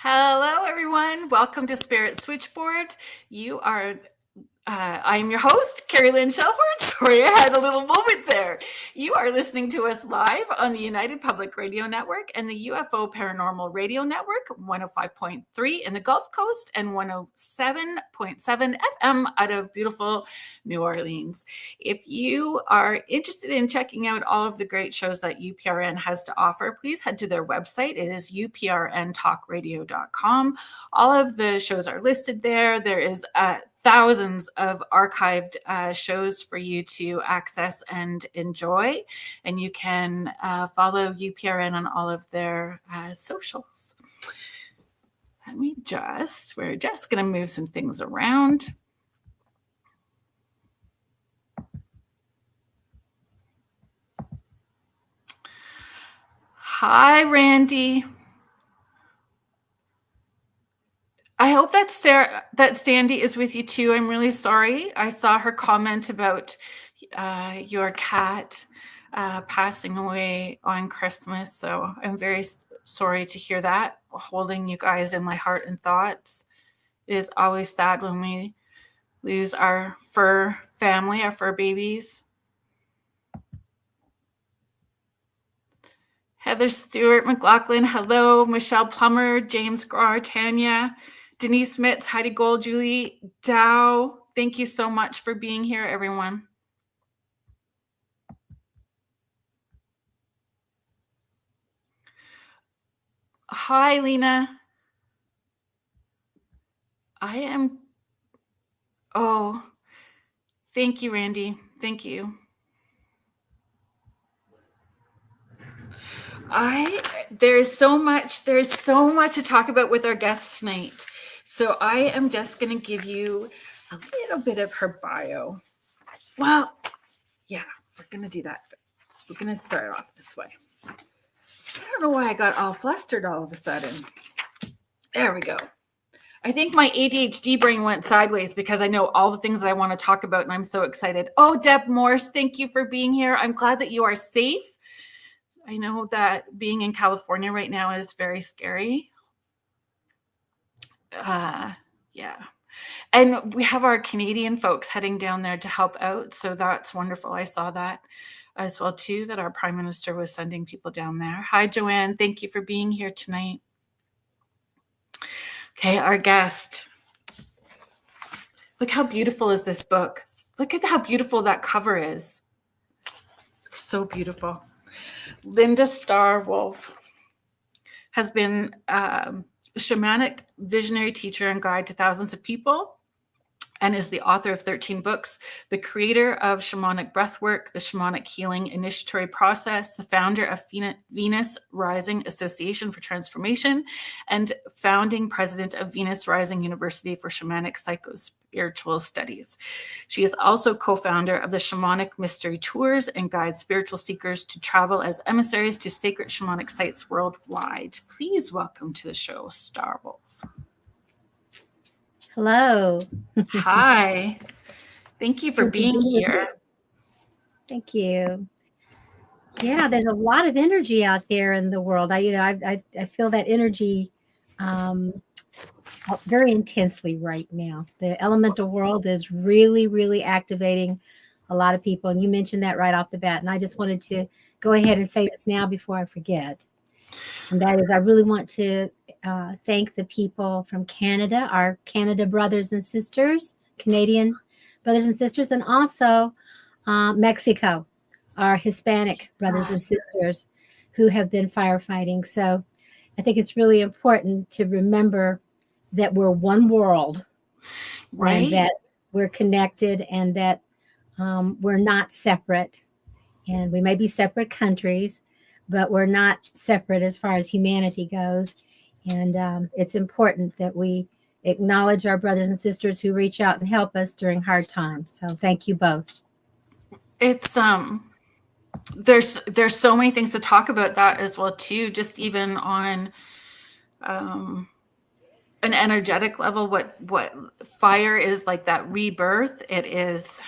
Hello, everyone. Welcome to Spirit Switchboard. I'm your host, Carrie Lynn Shelford. Sorry, I had a little moment there. You are listening to us live on the United Public Radio Network and the UFO Paranormal Radio Network, 105.3 in the Gulf Coast and 107.7 FM out of beautiful New Orleans. If you are interested in checking out all of the great shows that UPRN has to offer, please head to their website. It is uprntalkradio.com. All of the shows are listed there. There is thousands of archived shows for you to access and enjoy. And you can follow UPRN on all of their socials. We're just going to move some things around. Hi, Randy. I hope that Sandy is with you too. I'm really sorry. I saw her comment about your cat passing away on Christmas. So I'm very sorry to hear that. Holding you guys in my heart and thoughts. It is always sad when we lose our fur family, our fur babies. Heather Stewart, McLaughlin, hello. Michelle Plummer, James Grar, Tanya. Denise Mitz, Heidi Gold, Julie Dow, thank you so much for being here, everyone. Hi, Lena. Thank you, Randy. Thank you. There's so much to talk about with our guest tonight. So I am just going to give you a little bit of her bio. Well, yeah, we're going to do that. We're going to start off this way. I don't know why I got all flustered all of a sudden. There we go. I think my ADHD brain went sideways because I know all the things that I want to talk about and I'm so excited. Oh, Deb Morse, thank you for being here. I'm glad that you are safe. I know that being in California right now is very scary. Yeah. And we have our Canadian folks heading down there to help out. So that's wonderful. I saw that as well, too, that our Prime Minister was sending people down there. Hi, Joanne. Thank you for being here tonight. Okay, our guest. Look how beautiful is this book. Look at how beautiful that cover is. It's so beautiful. Linda Starwolf has been shamanic visionary teacher and guide to thousands of people and is the author of 13 books, the creator of Shamanic Breathwork, the Shamanic Healing Initiatory Process, the founder of Venus Rising Association for Transformation, and founding president of Venus Rising University for Shamanic Psychospiritual Studies. She is also co-founder of the Shamanic Mystery Tours and guides spiritual seekers to travel as emissaries to sacred shamanic sites worldwide. Please welcome to the show, Starwolf. Hello. Hi. Thank you for being here. Thank you. Yeah, there's a lot of energy out there in the world. I feel that energy very intensely right now. The elemental world is really, really activating a lot of people. And you mentioned that right off the bat. And I just wanted to go ahead and say this now before I forget. And that is, I really want to thank the people from Canada, our Canada brothers and sisters, Canadian brothers and sisters, and also Mexico, our Hispanic brothers and sisters who have been firefighting. So I think it's really important to remember that we're one world, right? And that we're connected and that we're not separate. And we may be separate countries, but we're not separate as far as humanity goes. And it's important that we acknowledge our brothers and sisters who reach out and help us during hard times. So thank you both. It's there's so many things to talk about that as well too, just even on an energetic level, what fire is, like that rebirth. It is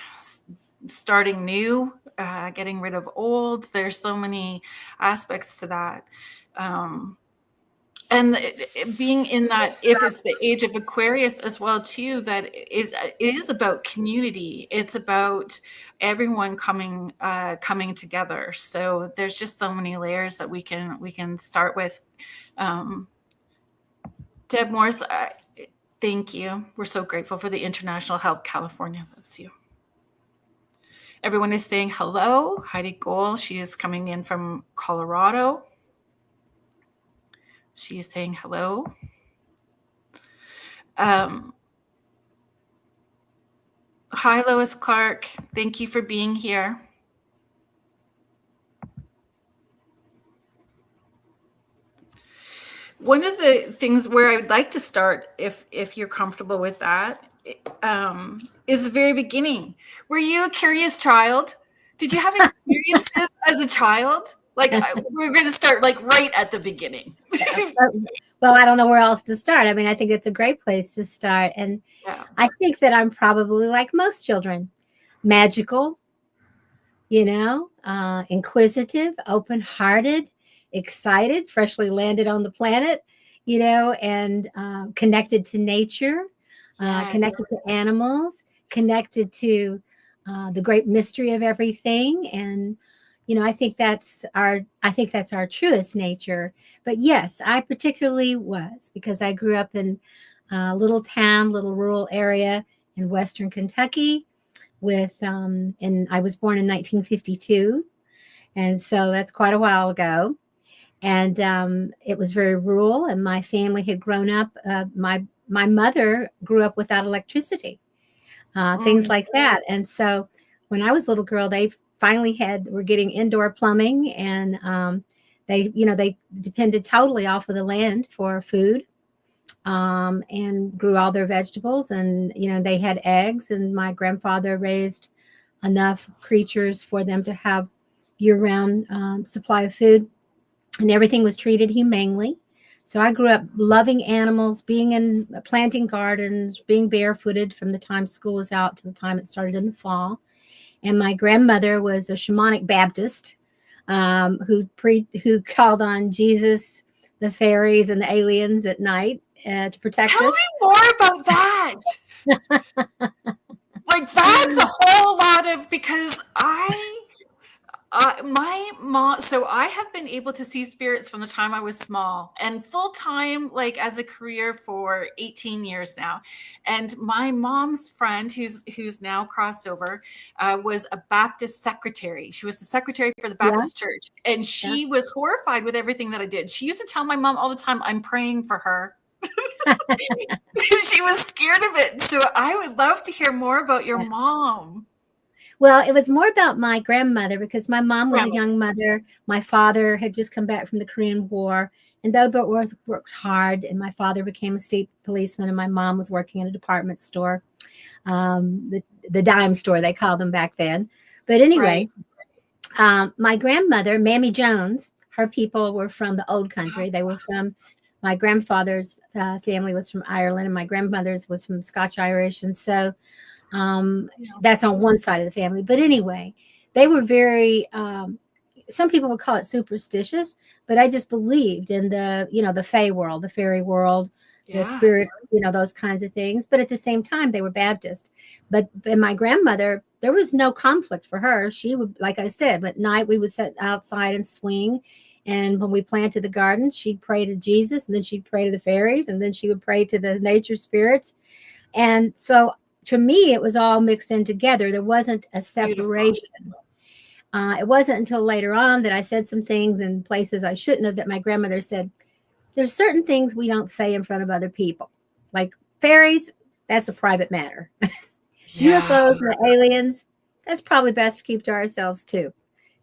starting new, getting rid of old. There's so many aspects to that. And being in that, if it's the age of Aquarius as well too, that it is about community. It's about everyone coming together. So there's just so many layers that we can start with. Deb Morris, thank you. We're so grateful for the international help. California loves you. Everyone is saying hello. Heidi Gohl, she is coming in from Colorado. She is saying hello. Hi, Lois Clark. Thank you for being here. One of the things where I'd like to start, if you're comfortable with that, is the very beginning. Were you a curious child? Did you have experiences as a child? Like, we're going to start like right at the beginning. Well, I don't know where else to start. I mean, I think it's a great place to start. And Yeah. I think that I'm probably like most children, magical, inquisitive, open-hearted, excited, freshly landed on the planet, and connected to nature, connected to animals, connected to the great mystery of everything. And I think that's our truest nature. But yes, I particularly was, because I grew up in a little rural area in Western Kentucky and I was born in 1952. And so that's quite a while ago. And it was very rural, and my family had grown up. My mother grew up without electricity, things like that. And so when I was a little girl, they finally were getting indoor plumbing, and they depended totally off of the land for food, and grew all their vegetables, and they had eggs, and my grandfather raised enough creatures for them to have year-round supply of food, and everything was treated humanely. So I grew up loving animals, planting gardens, being barefooted from the time school was out to the time it started in the fall. And my grandmother was a Shamanic Baptist, who called on Jesus, the fairies, and the aliens at night to protect us. Tell me more about that. Like, that's a whole lot of, because my mom, so I have been able to see spirits from the time I was small, and full time, like as a career, for 18 years now. And my mom's friend, who's now crossed over, was a Baptist secretary. She was the secretary for the Baptist church, and she was horrified with everything that I did. She used to tell my mom all the time, "I'm praying for her." She was scared of it. So I would love to hear more about your mom. Well, it was more about my grandmother, because my mom was a young mother. My father had just come back from the Korean War, and they both worked hard, and my father became a state policeman, and my mom was working in a department store, the dime store, they called them back then. But anyway, my grandmother, Mammy Jones, her people were from the old country. They were from, my grandfather's family was from Ireland, and my grandmother's was from Scotch-Irish. And so that's on one side of the family. But anyway, they were very, some people would call it superstitious, but I just believed in the fae world, the fairy world, the spirits, those kinds of things. But at the same time, they were Baptist. But my grandmother, there was no conflict for her. She would, like I said, at night we would sit outside and swing. And when we planted the gardens, she'd pray to Jesus, and then she'd pray to the fairies, and then she would pray to the nature spirits. And so to me, it was all mixed in together. There wasn't a separation. It wasn't until later on that I said some things in places I shouldn't have, that my grandmother said, there's certain things we don't say in front of other people. Like fairies, that's a private matter. UFOs and aliens, that's probably best to keep to ourselves too,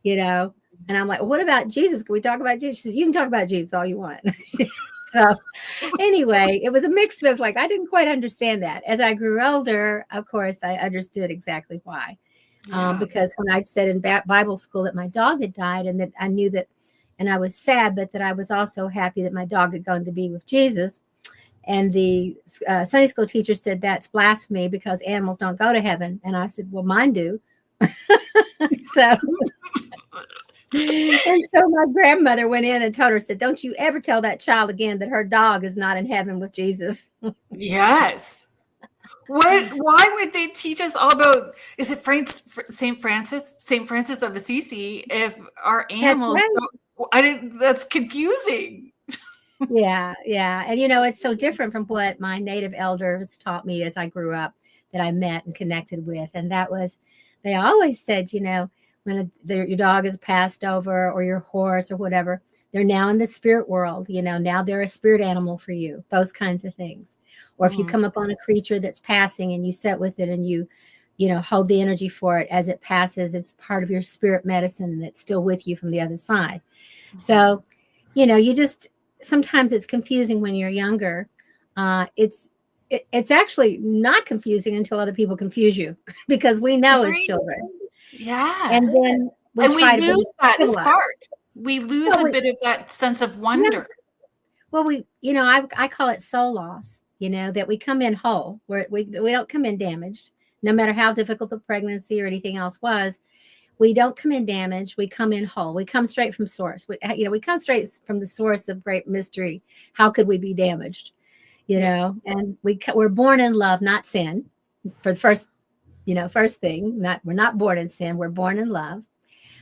And I'm like, well, what about Jesus? Can we talk about Jesus? She said, you can talk about Jesus all you want. So anyway, it was a mix of, like, I didn't quite understand that. As I grew older, of course, I understood exactly why. Because when I said in Bible school that my dog had died, and that I knew that, and I was sad, but that I was also happy that my dog had gone to be with Jesus. And the Sunday school teacher said, that's blasphemy, because animals don't go to heaven. And I said, well, mine do. So And so my grandmother went in and told her, said, don't you ever tell that child again that her dog is not in heaven with Jesus. Yes. Why would they teach us all about, is it Saint Francis of Assisi, if our That's animals right. that's confusing. Yeah. And it's so different from what my native elders taught me as I grew up, that I met and connected with. And that was, they always said, when your dog is passed over, or your horse or whatever, they're now in the spirit world. Now they're a spirit animal for you, those kinds of things. Or if you come upon a creature that's passing and you sit with it and you hold the energy for it as it passes, it's part of your spirit medicine and it's still with you from the other side. So, you just, sometimes it's confusing when you're younger. It's actually not confusing until other people confuse you, because we know as children. Yeah. And then we lose that spark. We lose a bit of that sense of wonder. Yeah. Well, I call it soul loss, that we come in whole, where we don't come in damaged, no matter how difficult the pregnancy or anything else was. We don't come in damaged. We come in whole. We come straight from source. We come straight from the source of great mystery. How could we be damaged? And we're born in love, not sin. For the first thing, we're not born in sin. We're born in love.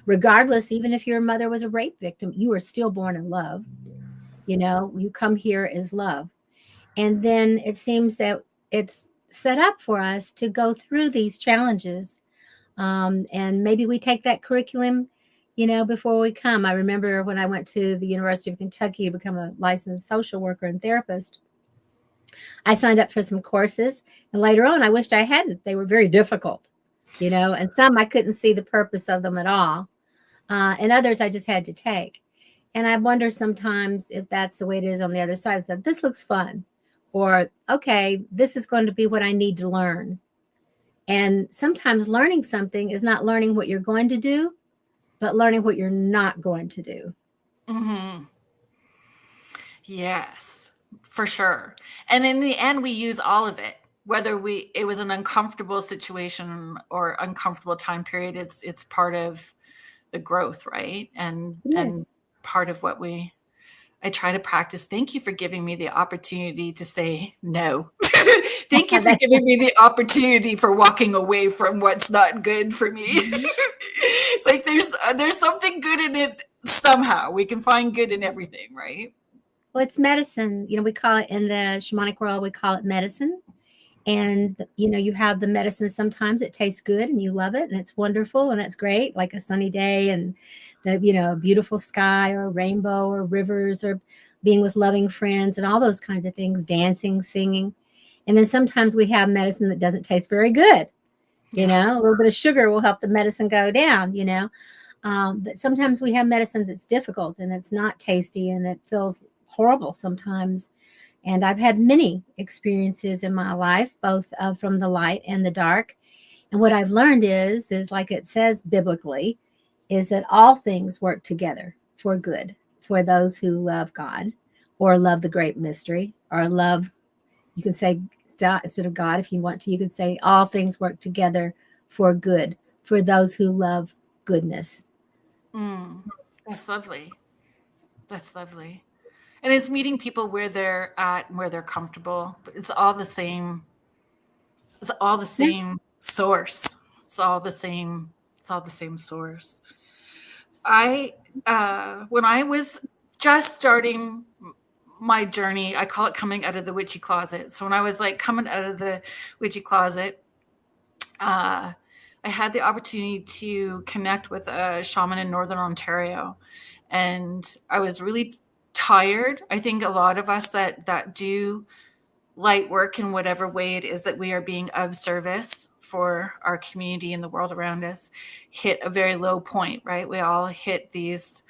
Regardless, even if your mother was a rape victim, you are still born in love. You come here as love. And then it seems that it's set up for us to go through these challenges. And maybe we take that curriculum, before we come. I remember when I went to the University of Kentucky to become a licensed social worker and therapist, I signed up for some courses, and later on, I wished I hadn't. They were very difficult, and some I couldn't see the purpose of them at all. And others I just had to take. And I wonder sometimes if that's the way it is on the other side. So this looks fun, or, okay, this is going to be what I need to learn. And sometimes learning something is not learning what you're going to do, but learning what you're not going to do. Mm-hmm. Yes, for sure. And in the end, we use all of it, whether it was an uncomfortable situation or uncomfortable time period. It's part of the growth, right? And part of what I try to practice. Thank you for giving me the opportunity to say no. Thank you for giving me the opportunity for walking away from what's not good for me. Like there's something good in it somehow. We can find good in everything, right? Well, it's medicine. We call it, in the shamanic world, we call it medicine. And, you have the medicine. Sometimes it tastes good and you love it and it's wonderful and that's great, like a sunny day and the, beautiful sky or a rainbow or rivers or being with loving friends and all those kinds of things, dancing, singing. And then sometimes we have medicine that doesn't taste very good. A little bit of sugar will help the medicine go down, but sometimes we have medicine that's difficult and it's not tasty and it feels horrible sometimes. And I've had many experiences in my life, both from the light and the dark. And what I've learned is like it says biblically, is that all things work together for good for those who love God or love the great mystery or love, you can say instead of God, if you want to, you could say all things work together for good for those who love goodness. That's lovely. That's lovely. And it's meeting people where they're at and where they're comfortable. It's all the same. It's all the same source. It's all the same source. When I was just starting my journey, I call it coming out of the witchy closet. So when I was like coming out of the witchy closet, I had the opportunity to connect with a shaman in Northern Ontario. And I was really tired. I think a lot of us that do light work in whatever way it is that we are being of service for our community and the world around us hit a very low point, right? We all hit these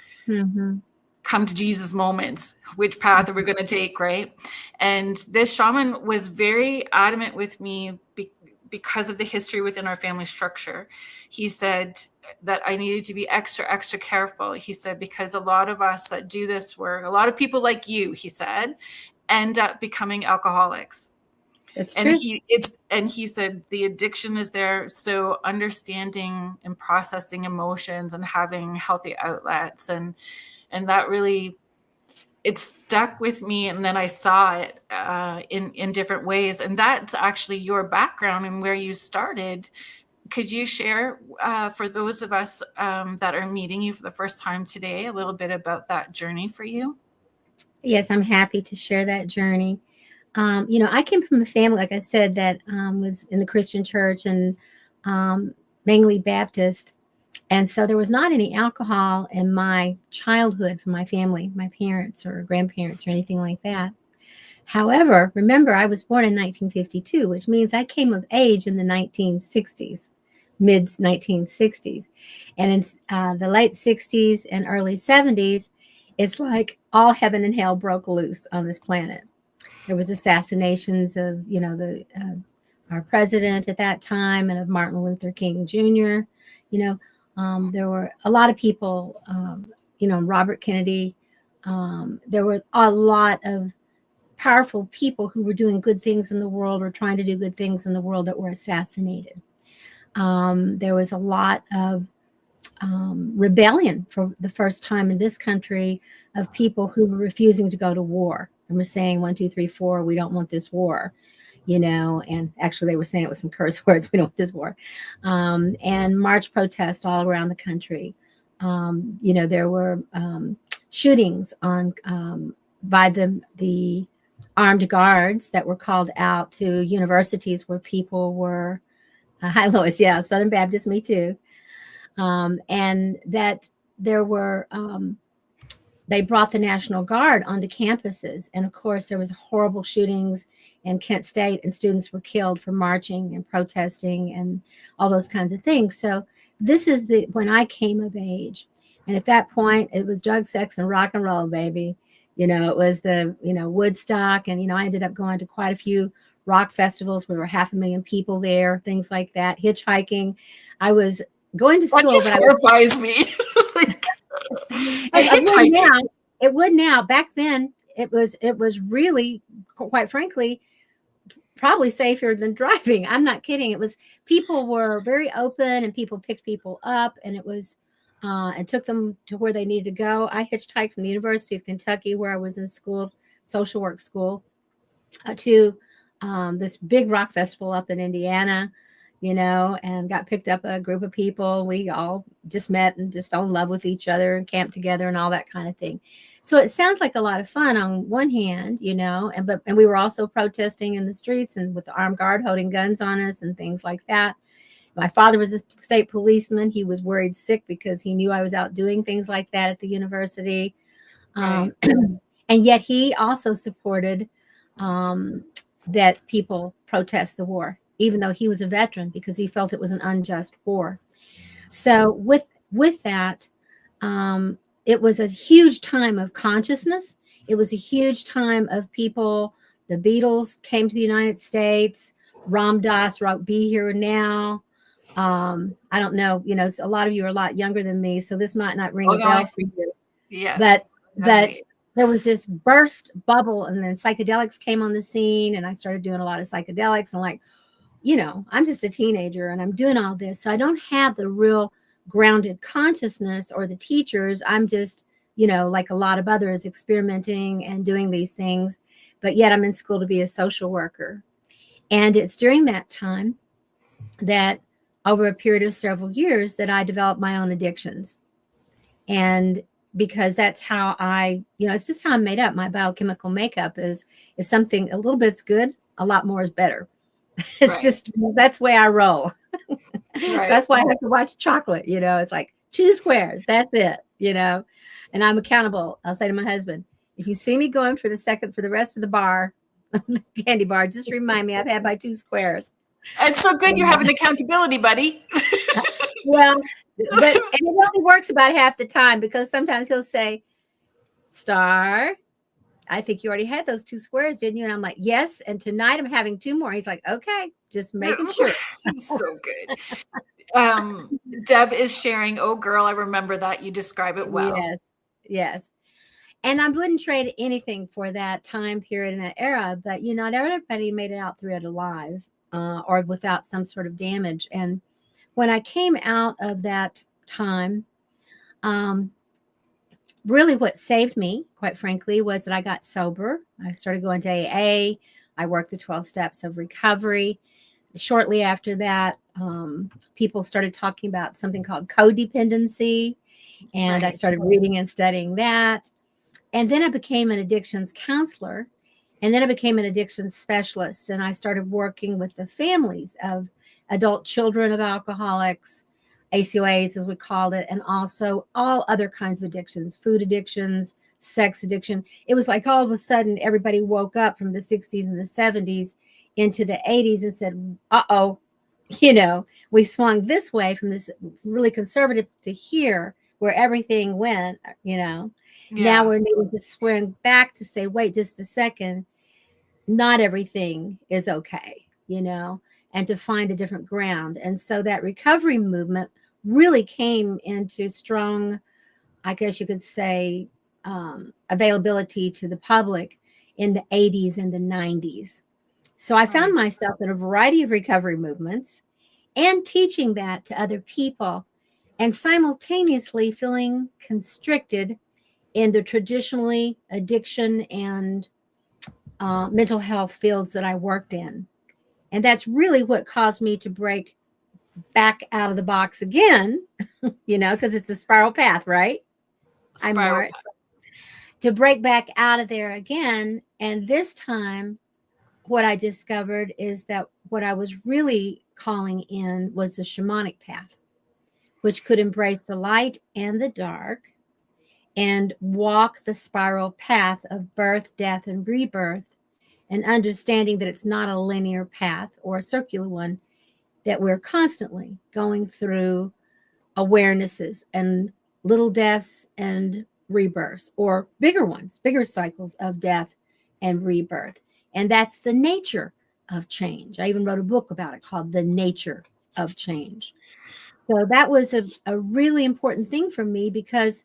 come to Jesus moments. Which path are we going to take, right? And this shaman was very adamant with me because of the history within our family structure. He said that I needed to be extra, extra careful. He said, because a lot of us that do this work, a lot of people like you, he said, end up becoming alcoholics. That's And true. he said the addiction is there. So understanding and processing emotions and having healthy outlets, and that really, it stuck with me. And then I saw it in different ways. And that's actually your background and where you started. Could you share for those of us that are meeting you for the first time today, a little bit about that journey for you? Yes, I'm happy to share that journey. I came from a family, like I said, that was in the Christian church and mainly Baptist. And so there was not any alcohol in my childhood from my family, my parents or grandparents or anything like that. However, remember, I was born in 1952, which means I came of age in the 1960s, mid 1960s. And in the late 60s and early 70s, it's like all heaven and hell broke loose on this planet. There was assassinations of, our president at that time and of Martin Luther King Jr. There were a lot of people, Robert Kennedy. There were a lot of powerful people who were doing good things in the world or trying to do good things in the world that were assassinated. There was a lot of rebellion for the first time in this country of people who were refusing to go to war and were saying 1, 2, 3, 4, we don't want this war, and actually they were saying it with some curse words, we don't want this war, and march protests all around the country. There were shootings on by the armed guards that were called out to universities where people were, hi Lois, yeah, Southern Baptist, me too. And that there were, they brought the National Guard onto campuses. And of course, there was horrible shootings in Kent State and students were killed for marching and protesting and all those kinds of things. So this is when I came of age. And at that point, it was drug, sex, and rock and roll, baby. It was the, Woodstock. And, I ended up going to quite a few rock festivals where there were 500,000 people there, things like that, hitchhiking. I was going to school. That just horrifies me. It would now. Back then, it was really, quite frankly, probably safer than driving. I'm not kidding. People were very open and people picked people up, and it was and took them to where they needed to go. I hitchhiked from the University of Kentucky, where I was in school, social work school, to this big rock festival up in Indiana, and got picked up a group of people. We all just met and just fell in love with each other and camped together and all that kind of thing. So it sounds like a lot of fun on one hand, and we were also protesting in the streets and with the armed guard holding guns on us and things like that. My father was a state policeman. He was worried sick because he knew I was out doing things like that at the university. Right. And yet he also supported that people protest the war, even though he was a veteran, because he felt it was an unjust war. So with that, it was a huge time of consciousness. It was a huge time of people. The Beatles came to the United States. Ram Dass wrote "Be Here Now." I don't know, a lot of you are a lot younger than me, so this might not ring a bell for you. Yeah. But there was this burst bubble, and then psychedelics came on the scene, and I started doing a lot of psychedelics. And I'm just a teenager and I'm doing all this. So I don't have the real grounded consciousness or the teachers. I'm just, like a lot of others, experimenting and doing these things. But yet I'm in school to be a social worker. And it's during that time that over a period of several years that I developed my own addictions. And because that's how it's just how I'm made up. My biochemical makeup is if something a little bit's good, a lot more is better. It's just, that's the way I roll. So that's why I have to watch chocolate, it's like 2 squares. That's it, and I'm accountable. I'll say to my husband, if you see me going for the rest of the bar, candy bar, just remind me I've had my 2 squares. It's so good you have an accountability buddy. Well, and it only works about half the time, because sometimes he'll say, Star, I think you already had those 2 squares, didn't you? And I'm like, yes. And tonight I'm having 2 more. He's like, okay, just making sure. So good. Deb is sharing, oh girl, I remember that. You describe it well. Yes. And I wouldn't trade anything for that time period and that era, but not everybody made it out through it alive or without some sort of damage. And when I came out of that time, really what saved me, quite frankly, was that I got sober. I started going to AA. I worked the 12 steps of recovery. Shortly after that, people started talking about something called codependency. And I started reading and studying that. And then I became an addictions counselor. And then I became an addictions specialist. And I started working with the families of adult children of alcoholics, ACOAs, as we called it, and also all other kinds of addictions, food addictions, sex addiction. It was like all of a sudden everybody woke up from the 60s and the 70s into the 80s and said, uh-oh, we swung this way from this really conservative to here where everything went, Now we're needing to swing back to say, wait just a second, not everything is okay, and to find a different ground. And so that recovery movement really came into strong, I guess you could say, availability to the public in the 80s and the 90s. So I found myself in a variety of recovery movements and teaching that to other people and simultaneously feeling constricted in the traditionally addiction and mental health fields that I worked in. And that's really what caused me to break back out of the box again, because it's a spiral path, right? Spiral path. To break back out of there again. And this time, what I discovered is that what I was really calling in was the shamanic path, which could embrace the light and the dark and walk the spiral path of birth, death, and rebirth, and understanding that it's not a linear path or a circular one, that we're constantly going through awarenesses and little deaths and rebirths, or bigger ones, bigger cycles of death and rebirth. And that's the nature of change. I even wrote a book about it called The Nature of Change. So that was a really important thing for me, because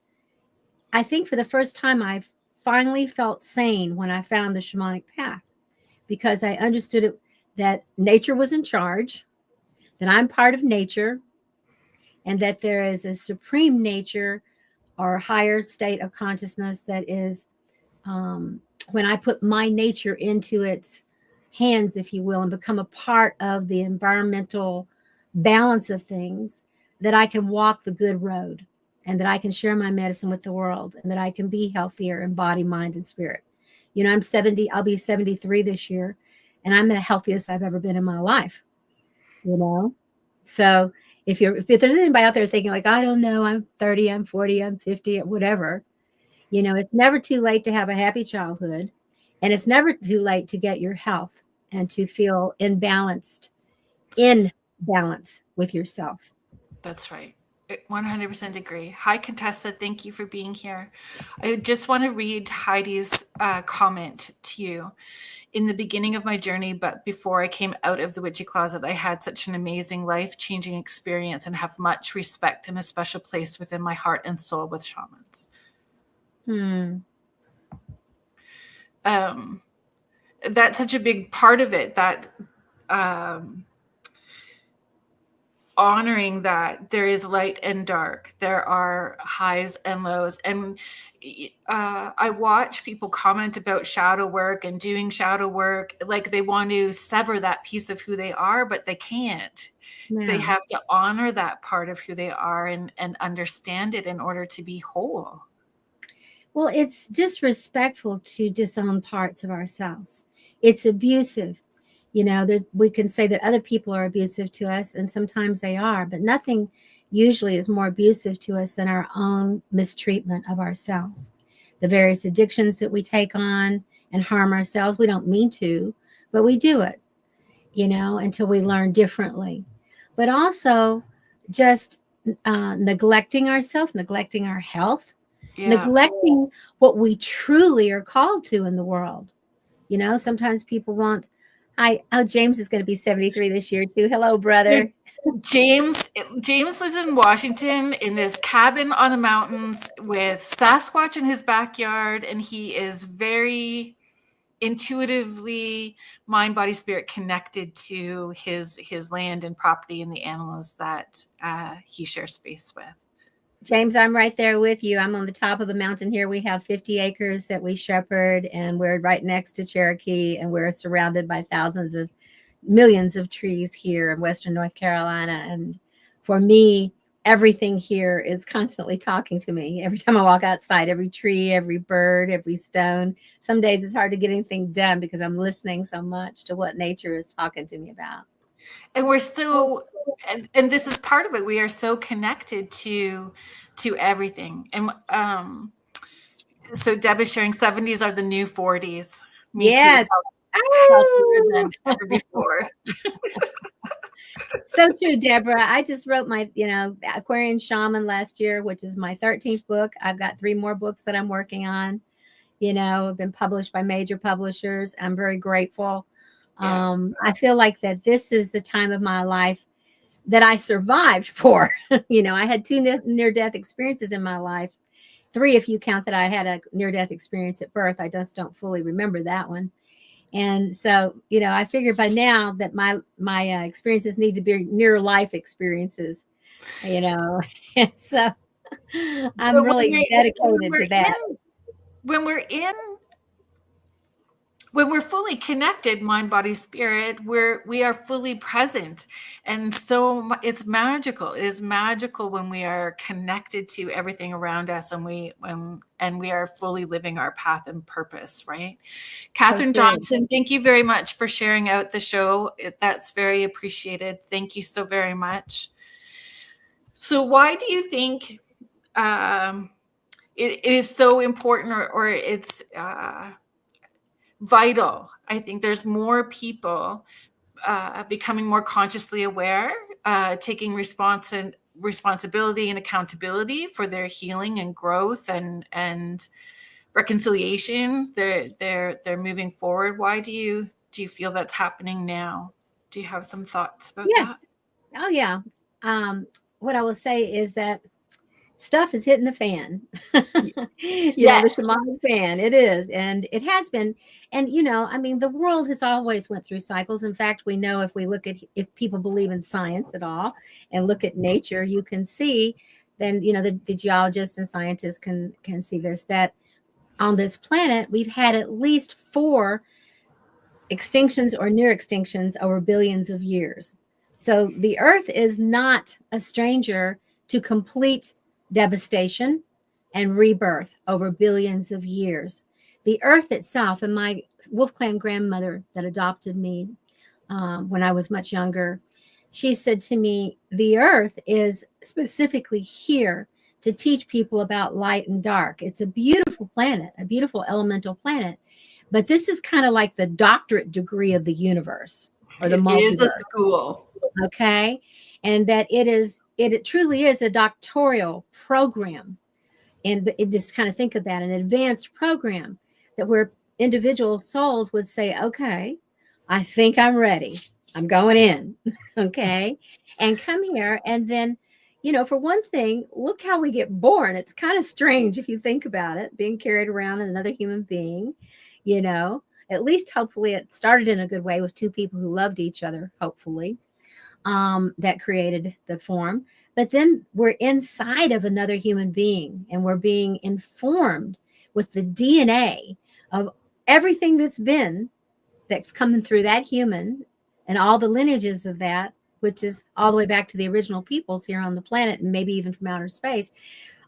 I think for the first time I finally felt sane when I found the shamanic path, because I understood it, that nature was in charge, that I'm part of nature, and that there is a supreme nature or higher state of consciousness that is, when I put my nature into its hands, if you will, and become a part of the environmental balance of things, that I can walk the good road, and that I can share my medicine with the world, and that I can be healthier in body, mind, and spirit. I'm 70, I'll be 73 this year, and I'm the healthiest I've ever been in my life, So if there's anybody out there thinking like, I don't know, I'm 30, I'm 40, I'm 50, whatever, it's never too late to have a happy childhood, and it's never too late to get your health and to feel in balance with yourself. That's right. 100% agree. Hi, Contessa. Thank you for being here. I just want to read Heidi's comment to you. In the beginning of my journey, but before I came out of the witchy closet, I had such an amazing life-changing experience and have much respect and a special place within my heart and soul with shamans. That's such a big part of it, that honoring that there is light and dark, there are highs and lows. And I watch people comment about shadow work and doing shadow work like they want to sever that piece of who they are, but they can't. Yeah. They have to honor that part of who they are and understand it in order to be whole. Well, it's disrespectful to disown parts of ourselves. It's abusive. We can say that other people are abusive to us, and sometimes they are, but nothing usually is more abusive to us than our own mistreatment of ourselves. The various addictions that we take on and harm ourselves, we don't mean to, but we do it, until we learn differently. But also just neglecting ourselves, neglecting our health, neglecting what we truly are called to in the world. Sometimes people want, James is going to be 73 this year too. Hello, brother. James lives in Washington in this cabin on the mountains with Sasquatch in his backyard, and he is very intuitively mind, body, spirit connected to his land and property and the animals that he shares space with. James, I'm right there with you. I'm on the top of the mountain here. We have 50 acres that we shepherd, and we're right next to Cherokee, and we're surrounded by millions of trees here in Western North Carolina. And for me, everything here is constantly talking to me. Every time I walk outside, every tree, every bird, every stone. Some days it's hard to get anything done because I'm listening so much to what nature is talking to me about. And we're so, and this is part of it. We are so connected to everything. And so Deb is sharing 70s are the new 40s. Me yes. Too. Healthier than ever before. So true, Deborah. I just wrote my, Aquarian Shaman last year, which is my 13th book. I've got 3 more books that I'm working on. Have been published by major publishers. I'm very grateful. Yeah. I feel like that this is the time of my life that I survived for. I had 2 near-death experiences in my life. 3, if you count that I had a near-death experience at birth. I just don't fully remember that one. And so, I figured by now that my experiences need to be near life experiences, and so I'm really dedicated to that. When we're fully connected, mind, body, spirit, we are fully present. And so it's magical. It is magical when we are connected to everything around us and we are fully living our path and purpose, right? Catherine Johnson, thank you very much for sharing out the show. That's very appreciated. Thank you so very much. So why do you think it is so important or it's vital? I think there's more people becoming more consciously aware, taking responsibility and accountability for their healing and growth and reconciliation. They're moving forward. Why do you feel that's happening now? Do you have some thoughts about that? Oh yeah. What I will say is that stuff is hitting the fan. Yes. The shamanic fan. It is. And it has been. And, the world has always went through cycles. In fact, we know if people believe in science at all and look at nature, you can see then, the geologists and scientists can see this, that on this planet, we've had at least 4 extinctions or near extinctions over billions of years. So the earth is not a stranger to complete devastation and rebirth over billions of years. The earth itself, and my Wolf Clan grandmother that adopted me when I was much younger, she said to me, the earth is specifically here to teach people about light and dark. It's a beautiful planet, a beautiful elemental planet. But this is kind of like the doctorate degree of the universe or the multiverse. It is a school. Okay. And that it truly is a doctoral program. And it just kind of think of that, an advanced program that where individual souls would say, okay, I think I'm ready. I'm going in. Okay. And come here. And then, for one thing, look how we get born. It's kind of strange if you think about it, being carried around another human being, at least hopefully it started in a good way with 2 people who loved each other, hopefully, that created the form. But then we're inside of another human being and we're being informed with the DNA of everything that's coming through that human and all the lineages of that, which is all the way back to the original peoples here on the planet and maybe even from outer space.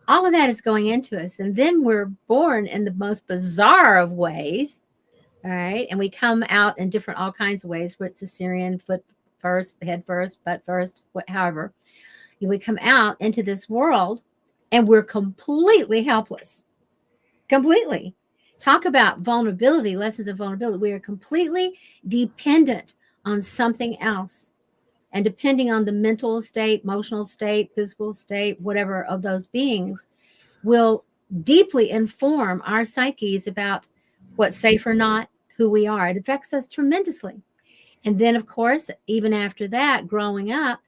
All of that is going into us. And then we're born in the most bizarre of ways. All right. And we come out in all kinds of ways, where it's Caesarean, foot first, head first, butt first, however. We come out into this world and we're completely helpless. Completely. Talk about vulnerability, lessons of vulnerability. We are completely dependent on something else. And depending on the mental state, emotional state, physical state, whatever of those beings, will deeply inform our psyches about what's safe or not, who we are. It affects us tremendously. And then, of course, even after that, growing up,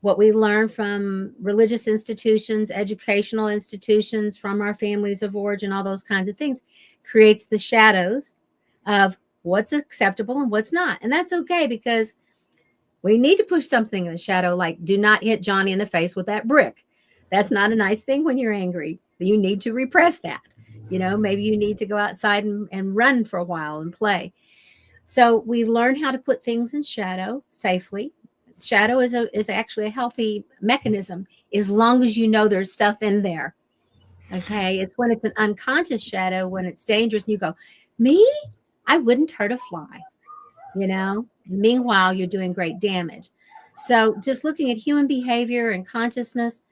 what we learn from religious institutions, educational institutions, from our families of origin, all those kinds of things, creates the shadows of what's acceptable and what's not. And that's okay, because we need to push something in the shadow, like do not hit Johnny in the face with that brick. That's not a nice thing when you're angry. You need to repress that. Maybe you need to go outside and run for a while and play. So we learn how to put things in shadow safely. Shadow is actually a healthy mechanism, as long as you know there's stuff in there. Okay. It's when it's an unconscious shadow, when it's dangerous, and you go, me? I wouldn't hurt a fly, Meanwhile, you're doing great damage. So just looking at human behavior and consciousness,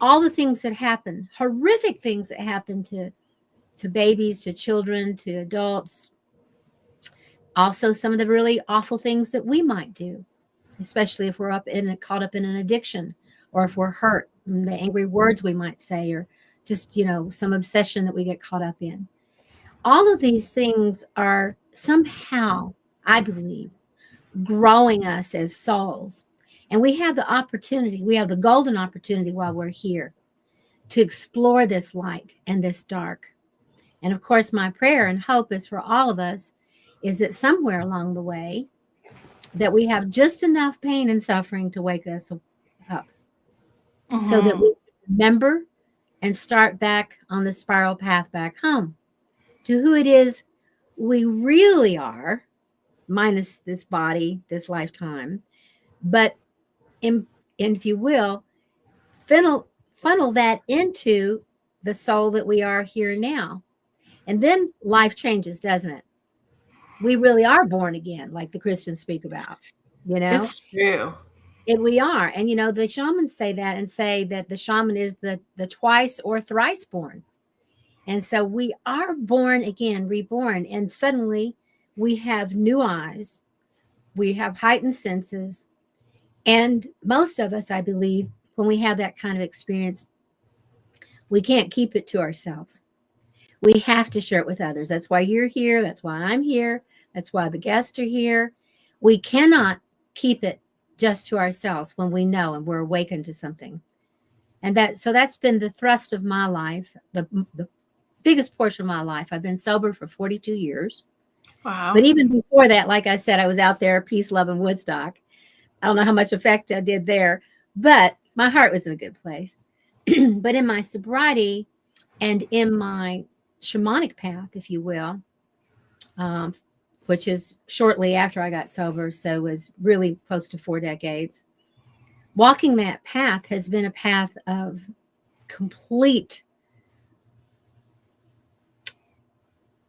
all the things that happen, horrific things that happen to babies, to children, to adults, also some of the really awful things that we might do, especially if we're caught up in an addiction, or if we're hurt, and the angry words we might say, or just, some obsession that we get caught up in. All of these things are somehow, I believe, growing us as souls. And we have the golden opportunity while we're here to explore this light and this dark. And of course, my prayer and hope is for all of us is that somewhere along the way that we have just enough pain and suffering to wake us up, so that we remember and start back on the spiral path back home to who it is we really are, minus this body, this lifetime. But if you will, funnel that into the soul that we are here now. And then life changes, doesn't it? We really are born again, like the Christians speak about, It's true. And we are. And, the shamans say that, and say that the shaman is the twice or thrice born. And so we are born again, reborn. And suddenly we have new eyes. We have heightened senses. And most of us, I believe, when we have that kind of experience, we can't keep it to ourselves. We have to share it with others. That's why you're here. That's why I'm here. That's why the guests are here. We cannot keep it just to ourselves when we know and we're awakened to something. And that's been the thrust of my life, the biggest portion of my life. I've been sober for 42 years. Wow. But even before that, like I said, I was out there, peace, love, and Woodstock. I don't know how much effect I did there, but my heart was in a good place. But in my sobriety and in my shamanic path, if you will, which is shortly after I got sober, so it was really close to 4 decades, walking that path has been a path of complete,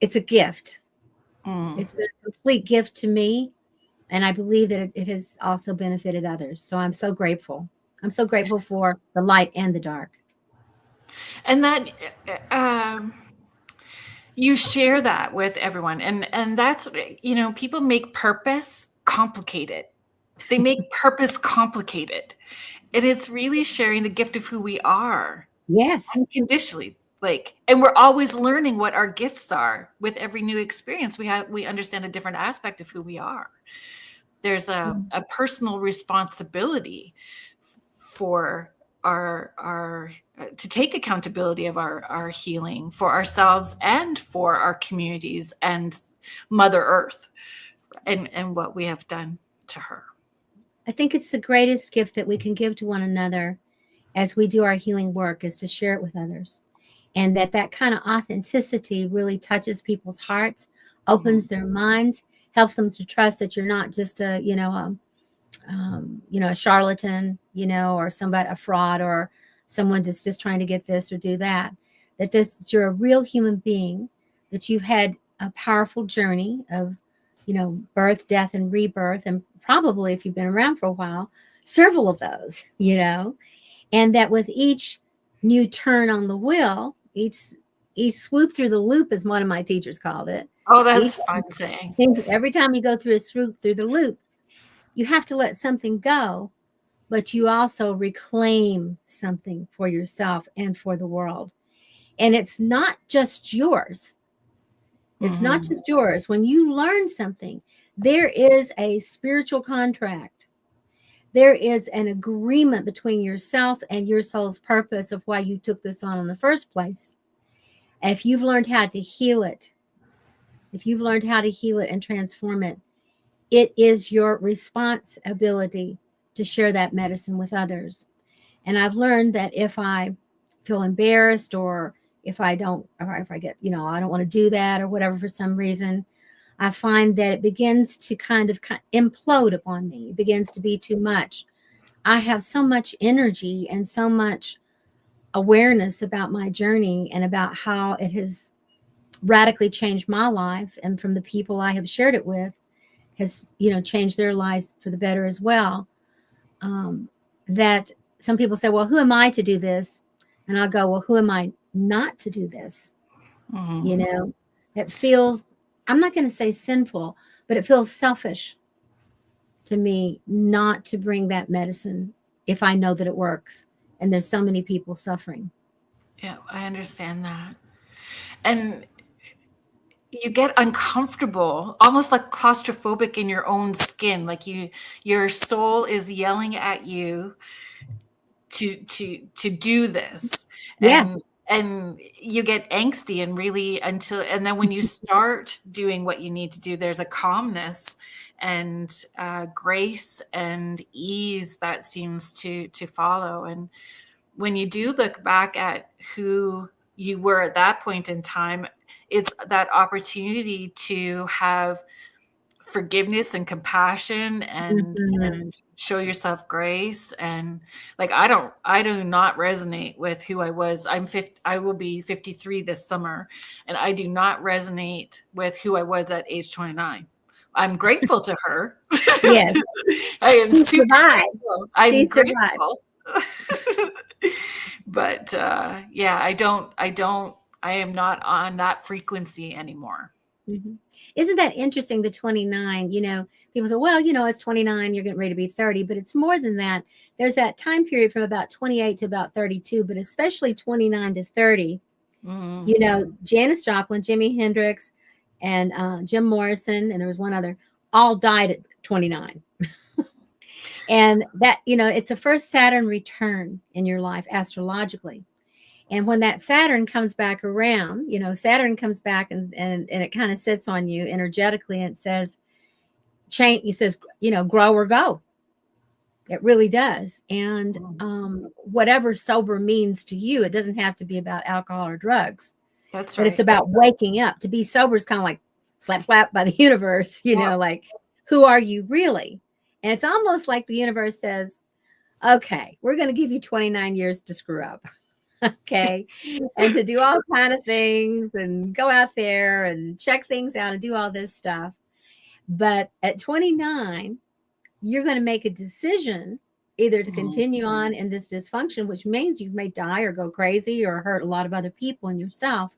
it's a gift. It's been a complete gift to me. And I believe that it has also benefited others. So I'm so grateful. I'm so grateful for the light and the dark. And that you share that with everyone. And that's, people make purpose complicated. They make purpose complicated. And it's really sharing the gift of who we are. Yes. Unconditionally. And we're always learning what our gifts are. With every new experience, we understand a different aspect of who we are. There's a personal responsibility for our to take accountability of our healing for ourselves and for our communities and Mother Earth and what we have done to her. I think it's the greatest gift that we can give to one another as we do our healing work, is to share it with others. And that kind of authenticity really touches people's hearts, opens their minds, helps them to trust that you're not just a charlatan, or somebody, a fraud, or someone that's just trying to get this or do that. That you're a real human being, that you've had a powerful journey of, birth, death, and rebirth, and probably, if you've been around for a while, several of those, and that with each new turn on the wheel, each swoop through the loop, as one of my teachers called it. Oh, that's fun saying. Every time you go through a swoop through the loop, you have to let something go, but you also reclaim something for yourself and for the world. And it's not just yours. It's not just yours. When you learn something, there is a spiritual contract there is an agreement between yourself and your soul's purpose of why you took this on in the first place. And if you've learned how to heal it, and transform it, it is your responsibility to share that medicine with others. And I've learned that if I feel embarrassed, or if I get, I don't want to do that or whatever for some reason, I find that it begins to kind of implode upon me. It begins to be too much. I have so much energy and so much awareness about my journey and about how it has radically changed my life, and from the people I have shared it with has, changed their lives for the better as well. That some people say, well, who am I to do this? And I'll go, well, who am I not to do this? Mm-hmm. It feels, I'm not going to say sinful, but it feels selfish to me not to bring that medicine if I know that it works. And there's so many people suffering. Yeah, I understand that. And you get uncomfortable, almost like claustrophobic in your own skin. Like your soul is yelling at you to do this. Yeah. And you get angsty and really and then when you start doing what you need to do, there's a calmness and grace and ease that seems to follow. And when you do look back at who you were at that point in time, it's that opportunity to have forgiveness and compassion and show yourself grace. And like, I do not resonate with who I was. I will be 53 this summer, and I do not resonate with who I was at age 29. I'm grateful to her. Yes. I am She super survived. grateful. I'm She grateful. But yeah, I am not on that frequency anymore. Mm-hmm. Isn't that interesting? The 29, people say, well, it's 29, you're getting ready to be 30, but it's more than that. There's that time period from about 28 to about 32, but especially 29 to 30. Mm-hmm. Janis Joplin, Jimi Hendrix, and Jim Morrison, and there was one other, all died at 29. And that, it's the first Saturn return in your life astrologically. And when that Saturn comes back around, Saturn comes back and it kind of sits on you energetically and it says, change, it says, grow or go. It really does. And whatever sober means to you, it doesn't have to be about alcohol or drugs. That's but right. It's about waking up. To be sober is kind of like slap by the universe, like, who are you really? And it's almost like the universe says, okay, we're going to give you 29 years to screw up. Okay. And to do all kind of things and go out there and check things out and do all this stuff. But at 29, you're going to make a decision either to continue on in this dysfunction, which means you may die or go crazy or hurt a lot of other people and yourself,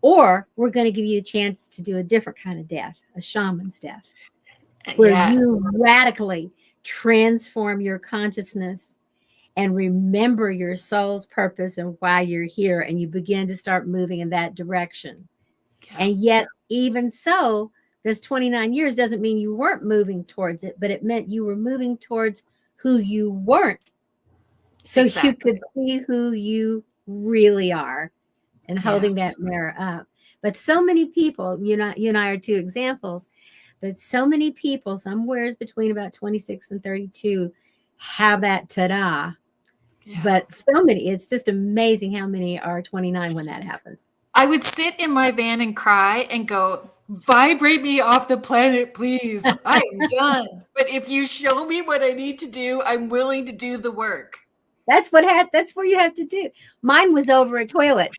or we're going to give you a chance to do a different kind of death, a shaman's death, where you radically transform your consciousness and remember your soul's purpose and why you're here, and you begin to start moving in that direction. And yet, even so, this 29 years doesn't mean you weren't moving towards it, but it meant you were moving towards who you weren't. So you could see who you really are and holding that mirror up. But so many people, you and I are two examples, but so many people, somewhere between about 26 and 32, have that ta-da. But so many, it's just amazing how many are 29 when that happens. I would sit in my van and cry and go, vibrate me off the planet, please. I'm done. But if you show me what I need to do, I'm willing to do the work. That's what you have to do. Mine was over a toilet.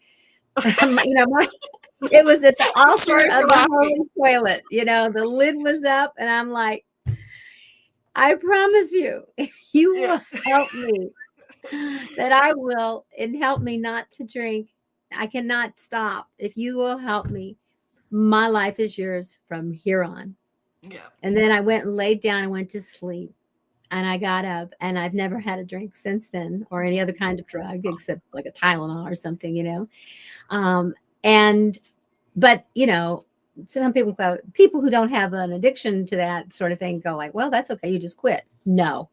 It was at the altar of the holy toilet. The lid was up, and I'm like, I promise you, if you will help me, that I will, and help me not to drink. I cannot stop. If you will help me, my life is yours from here on. Yeah. And then I went and laid down and went to sleep. And I got up, and I've never had a drink since then, or any other kind of drug except like a Tylenol or something, But some people who don't have an addiction to that sort of thing go like, well, that's okay, you just quit. No,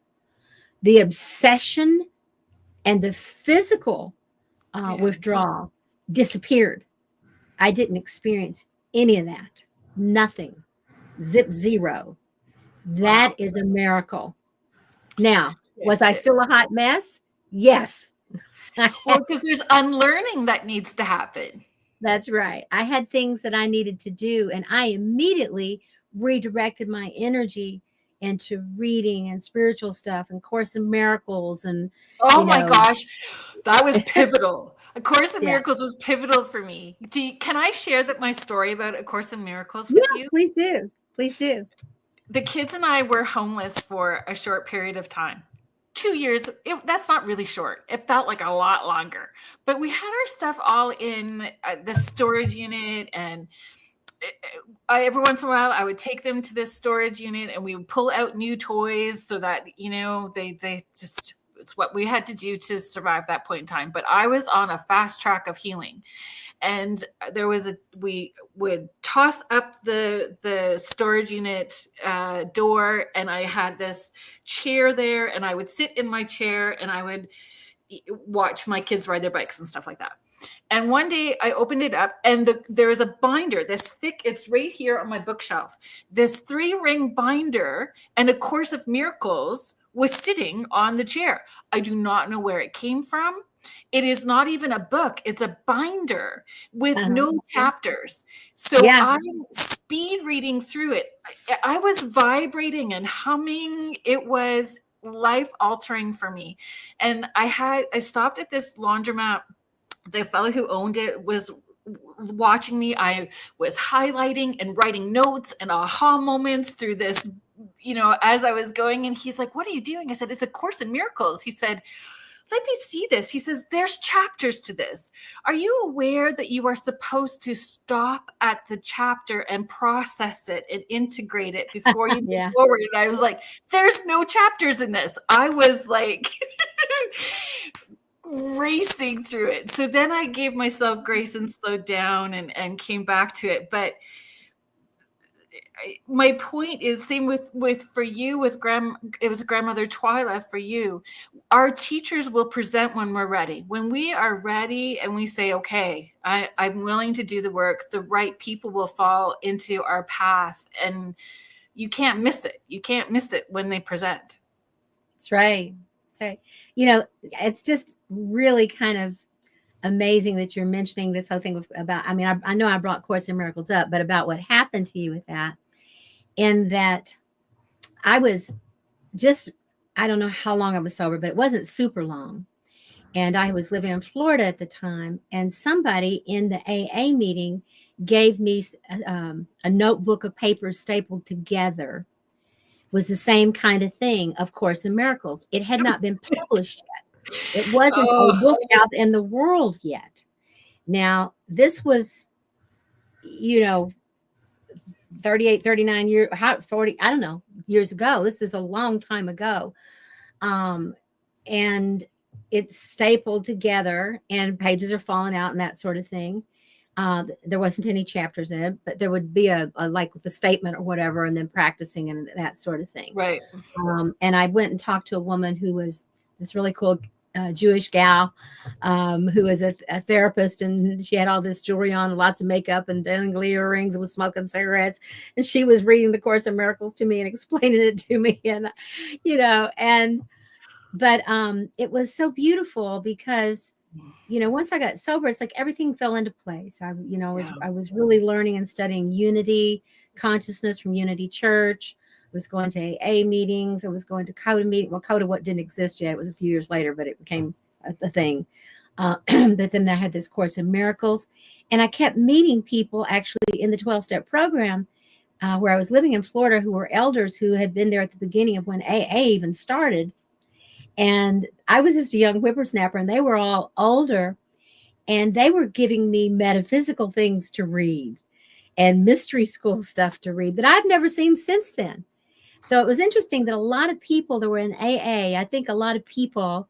The obsession and the physical withdrawal disappeared. I didn't experience any of that. Nothing. Zip zero. That is a miracle. Now, was I still a hot mess? Yes. Well, because there's unlearning that needs to happen. That's right. I had things that I needed to do, and I immediately redirected my energy into reading and spiritual stuff and Course in Miracles. And oh my gosh, that was pivotal. A Course in Miracles was pivotal for me. Can I share my story about A Course in Miracles with you? Yes, please do. Please do. The kids and I were homeless for a short period of time. 2 years. That's not really short. It felt like a lot longer. But we had our stuff all in the storage unit, and every once in a while I would take them to this storage unit and we would pull out new toys so that, they just, it's what we had to do to survive that point in time. But I was on a fast track of healing. And we would toss up the storage unit door, and I had this chair there, and I would sit in my chair and I would watch my kids ride their bikes and stuff like that. And one day I opened it up, and there was a binder, this thick, it's right here on my bookshelf, this 3-ring binder, and A Course of Miracles was sitting on the chair. I do not know where it came from. It is not even a book. It's a binder with no chapters. So I'm speed reading through it. I was vibrating and humming. It was life altering for me. And I stopped at this laundromat. The fellow who owned it was watching me. I was highlighting and writing notes and aha moments through this, as I was going. And he's like, "What are you doing?" I said, "It's A Course in Miracles." He said, "Let me see this." He says, "There's chapters to this. Are you aware that you are supposed to stop at the chapter and process it and integrate it before you move forward?" And I was like, "There's no chapters in this." I was like racing through it. So then I gave myself grace and slowed down and came back to it. But my point is, same with for you, it was grandmother Twylah for you. Our teachers will present when we're ready. When we are ready and we say, "Okay, I'm willing to do the work," the right people will fall into our path, and you can't miss it. You can't miss it when they present. That's right. That's right. It's just really kind of amazing that you're mentioning this whole thing about, I know I brought Course in Miracles up, but about what happened to you with that. And that I was I don't know how long I was sober, but it wasn't super long. And I was living in Florida at the time. And somebody in the AA meeting gave me a notebook of papers stapled together. It was the same kind of thing, of Course in Miracles. It had not been published yet. It wasn't a book out in the world yet. Now, this was, 38, 39 years, 40, I don't know, years ago. This is a long time ago. And it's stapled together and pages are falling out and that sort of thing. There wasn't any chapters in it, but there would be a like the statement or whatever, and then practicing and that sort of thing. Right. And I went and talked to a woman who was this really cool Jewish gal who was a therapist, and she had all this jewelry on, lots of makeup and dangly earrings, and was smoking cigarettes, and she was reading the Course in Miracles to me and explaining it to me, and but it was so beautiful because once I got sober, it's like everything fell into place. I was really learning and studying unity consciousness from Unity Church. I was going to AA meetings. I was going to CODA meeting. Well, CODA didn't exist yet. It was a few years later, but it became a thing. But then I had this Course in Miracles, and I kept meeting people actually in the 12-step program where I was living in Florida who were elders who had been there at the beginning of when AA even started. And I was just a young whippersnapper, and they were all older, and they were giving me metaphysical things to read and mystery school stuff to read that I've never seen since then. So it was interesting that a lot of people that were in AA, I think a lot of people,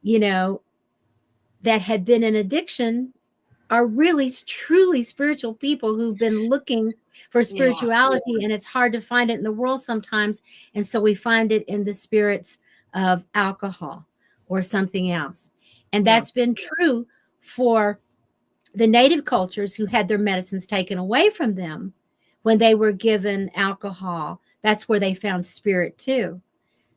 that had been in addiction are really truly spiritual people who've been looking for spirituality, and it's hard to find it in the world sometimes. And so we find it in the spirits of alcohol or something else. And that's been true for the native cultures who had their medicines taken away from them. When they were given alcohol, that's where they found spirit too.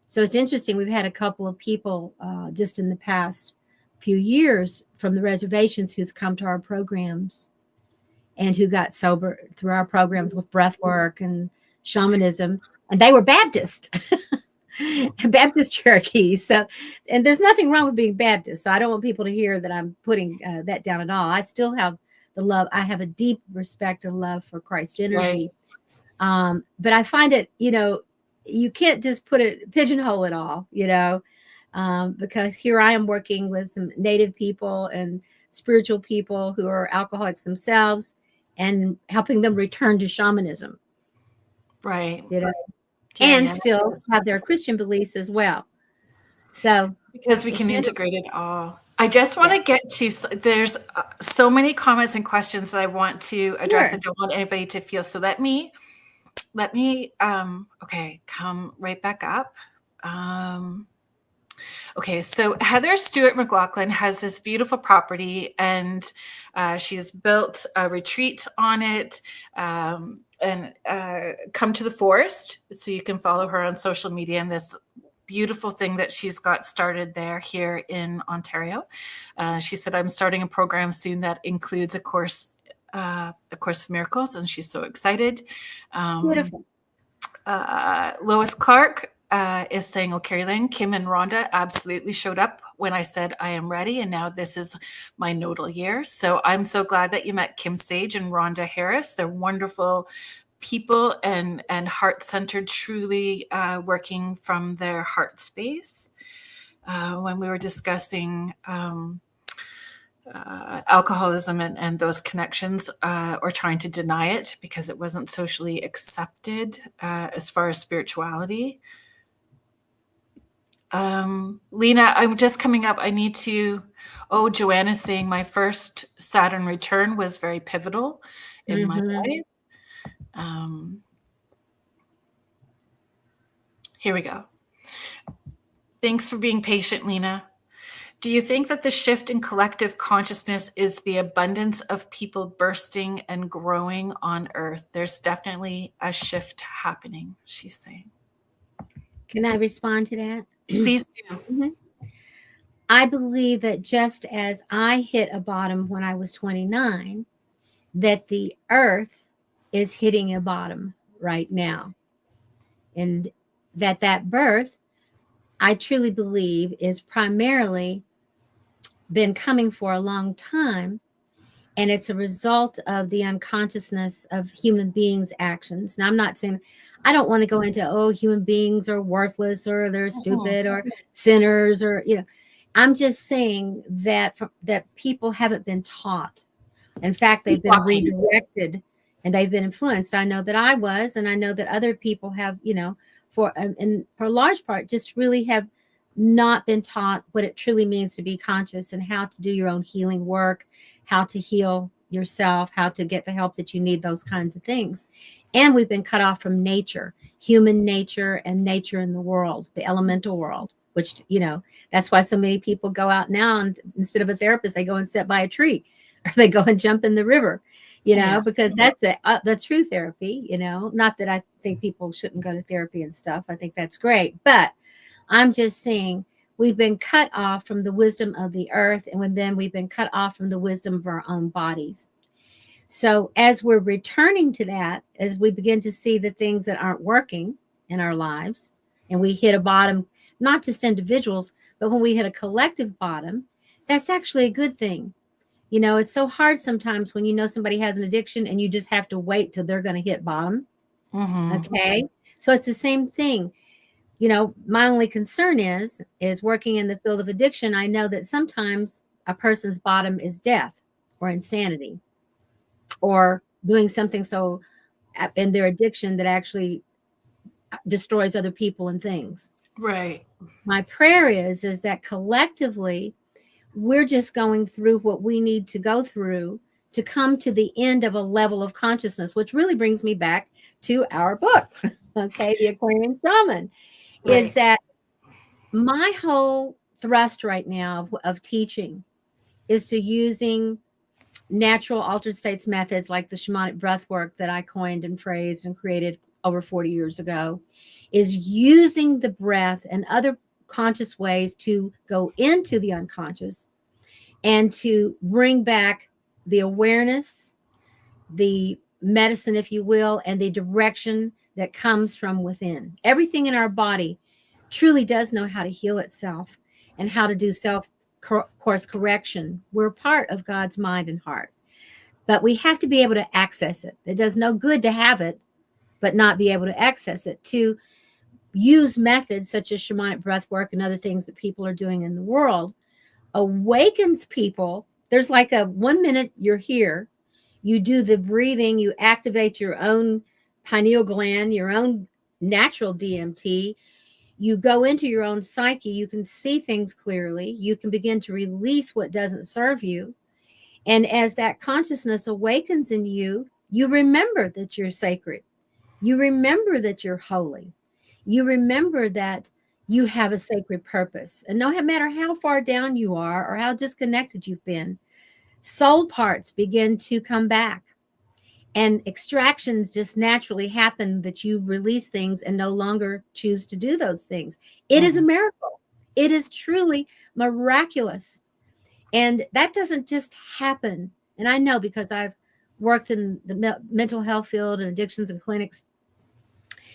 So it's interesting. We've had a couple of people just in the past few years from the reservations who've come to our programs and who got sober through our programs with breathwork and shamanism, and they were Baptist. Baptist Cherokees. So, and there's nothing wrong with being Baptist. So I don't want people to hear that I'm putting that down at all. I still have the love. I have a deep respect and love for Christ energy. Right. But I find it, you can't just pigeonhole it all, because here I am working with some native people and spiritual people who are alcoholics themselves and helping them return to shamanism. Right. And still have their Christian beliefs as well. So because we can integrate it all. I just want to get to, there's so many comments and questions that I want to address. Sure. I don't want anybody to feel. So let me, okay, come right back up. Okay, so Heather Stewart McLaughlin has this beautiful property, and she has built a retreat on it. And come to the forest, so you can follow her on social media and this beautiful thing that she's got started there here in Ontario. She said, I'm starting a program soon that includes a course of miracles, and she's so excited. Beautiful. Lois Clark is saying, oh, Carrie Lynn, Kim and Rhonda absolutely showed up when I said I am ready, and now this is my nodal year. So I'm so glad that you met Kim Sage and Rhonda Harris. They're wonderful people and heart-centered, truly working from their heart space. When we were discussing alcoholism and those connections, or trying to deny it because it wasn't socially accepted as far as spirituality. Lena, I'm just coming up. I need to, Joanna's saying my first Saturn return was very pivotal in my life. Here we go. Thanks for being patient, Lena. Do you think that the shift in collective consciousness is the abundance of people bursting and growing on Earth? There's definitely a shift happening, she's saying. Can I respond to that? Please do. Mm-hmm. I believe that just as I hit a bottom when I was 29, that the Earth is hitting a bottom right now. And that birth, I truly believe, is primarily been coming for a long time. And it's a result of the unconsciousness of human beings' actions. Now, I'm not saying, I don't want to go into, human beings are worthless or they're stupid or sinners or, I'm just saying that people haven't been taught. In fact, they've been redirected and they've been influenced. I know that I was, and I know that other people have, for a large part, just really have not been taught what it truly means to be conscious and how to do your own healing work, how to heal yourself, how to get the help that you need, those kinds of things. And we've been cut off from nature, human nature and nature in the world, the elemental world, which, that's why so many people go out now and instead of a therapist, they go and sit by a tree or they go and jump in the river, because that's the true therapy, not that I think people shouldn't go to therapy and stuff. I think that's great. But I'm just saying we've been cut off from the wisdom of the earth, and then we've been cut off from the wisdom of our own bodies. So as we're returning to that, as we begin to see the things that aren't working in our lives, and we hit a bottom, not just individuals, but when we hit a collective bottom, that's actually a good thing. It's so hard sometimes when somebody has an addiction and you just have to wait till they're going to hit bottom. Mm-hmm. Okay. So it's the same thing. My only concern is working in the field of addiction. I know that sometimes a person's bottom is death or insanity or doing something so in their addiction that actually destroys other people and things. Right. My prayer is that collectively, we're just going through what we need to go through to come to the end of a level of consciousness, which really brings me back to our book, okay, The Aquarian Shaman. Right. Is that My whole thrust right now of teaching is to using natural altered states methods like the shamanic breathwork that I coined and phrased and created over 40 years ago, is using the breath and other conscious ways to go into the unconscious and to bring back the awareness, the medicine, if you will, and the direction that comes from within. Everything in our body truly does know how to heal itself and how to do self course correction. We're part of God's mind and heart, but we have to be able to access it. It does no good to have it, but not be able to access it. To use methods such as shamanic breathwork and other things that people are doing in the world awakens people. There's like a 1 minute you're here, you do the breathing, you activate your own pineal gland, your own natural DMT, you go into your own psyche, you can see things clearly, you can begin to release what doesn't serve you. And as that consciousness awakens in you, you remember that you're sacred. You remember that you're holy. You remember that you have a sacred purpose. And no matter how far down you are or how disconnected you've been, soul parts begin to come back. And extractions just naturally happen that you release things and no longer choose to do those things. It is a miracle. It is truly miraculous. And that doesn't just happen. And I know because I've worked in the mental health field and addictions and clinics.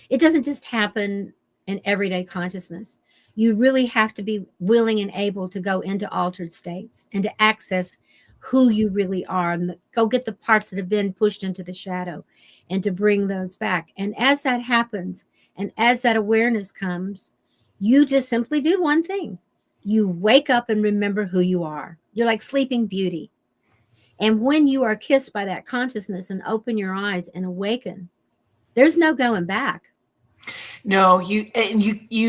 It doesn't just happen in everyday consciousness. You really have to be willing and able to go into altered states and to access who you really are and go get the parts that have been pushed into the shadow and to bring those back. And as that happens and as that awareness comes, you just simply do one thing. You wake up and remember who you are. You're like Sleeping Beauty. And when you are kissed by that consciousness and open your eyes and awaken, there's no going back. No, you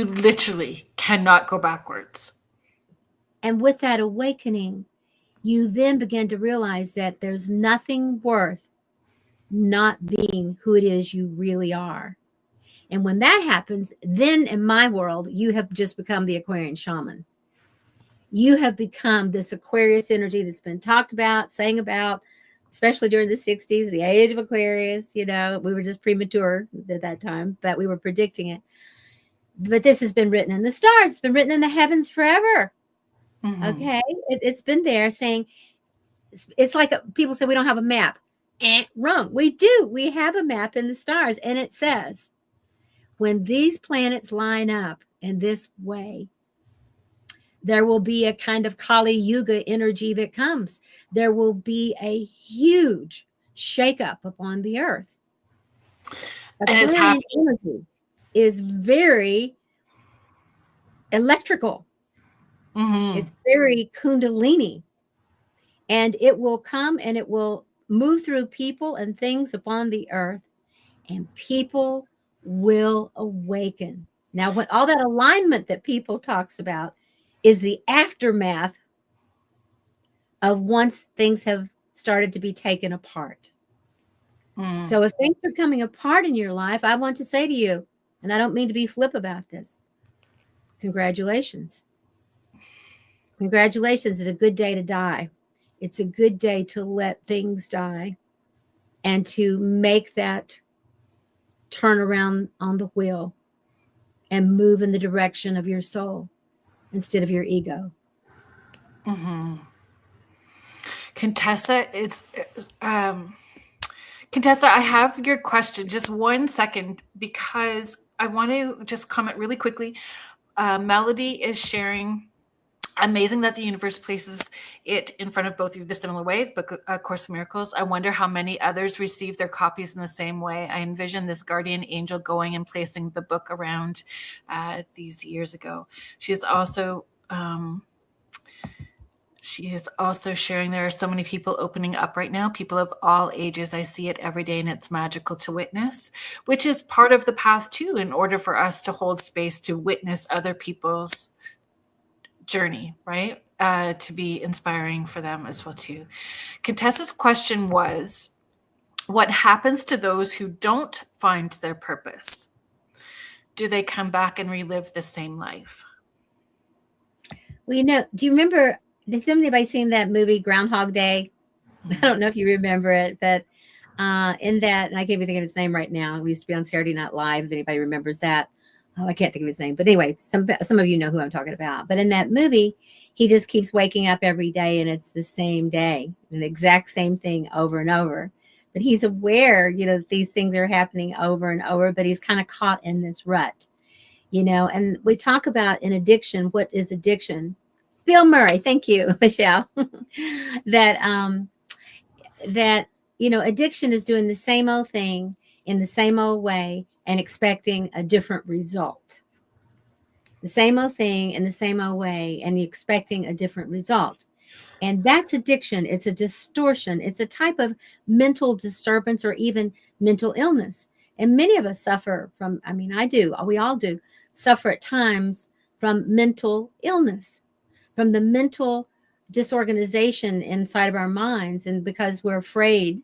literally cannot go backwards. And with that awakening, you then begin to realize that there's nothing worth not being who it is you really are. And when that happens, then in my world, you have just become the Aquarian Shaman. You have become this Aquarius energy that's been talked about, sang about, especially during the 60s, the age of Aquarius. You know, we were just premature at that time, but we were predicting it. But this has been written in the stars. It's been written in the heavens forever. Okay. It's been there saying, it's like people say we don't have a map. Wrong. We do. We have a map in the stars. And it says, when these planets line up in this way, there will be a kind of Kali Yuga energy that comes. There will be a huge shakeup upon the earth. And it's energy is very electrical. It's very Kundalini. And it will come and it will move through people and things upon the earth, and people will awaken. Now, what all that alignment that people talks about is the aftermath of once things have started to be taken apart. So if things are coming apart in your life, I want to say to you, and I don't mean to be flip about this, congratulations. Congratulations. It's a good day to die. It's a good day to let things die and to make that turn around on the wheel and move in the direction of your soul instead of your ego. Contessa, Contessa, I have your question. Just 1 second, because I want to just comment really quickly. Melody is sharing, amazing that the universe places it in front of both of you the similar way, but Course in Miracles. I wonder how many others receive their copies in the same way. I envision this guardian angel going and placing the book around these years ago. She is also sharing there are so many people opening up right now, people of all ages. I see it every day and it's magical to witness, which is part of the path too, in order for us to hold space to witness other people's journey, right? To be inspiring for them as well too. Contessa's question was, what happens to those who don't find their purpose? Do they come back and relive the same life? Well, do you remember, has anybody seen that movie Groundhog Day? I don't know if you remember it, but in that, and I can't even think of his name right now. We used to be on Saturday Night Live, if anybody remembers that. Oh, I can't think of his name. But anyway, some of you know who I'm talking about. But in that movie, he just keeps waking up every day and it's the same day, and the exact same thing over and over. But he's aware, that these things are happening over and over, but he's kind of caught in this rut, and we talk about in addiction, what is addiction? Bill Murray, thank you, Michelle. that addiction is doing the same old thing in the same old way and expecting a different result. The same old thing in the same old way and expecting a different result. And that's addiction. It's a distortion. It's a type of mental disturbance or even mental illness. And many of us suffer from, I do, we all do, suffer at times from mental illness, from the mental disorganization inside of our minds. And because we're afraid,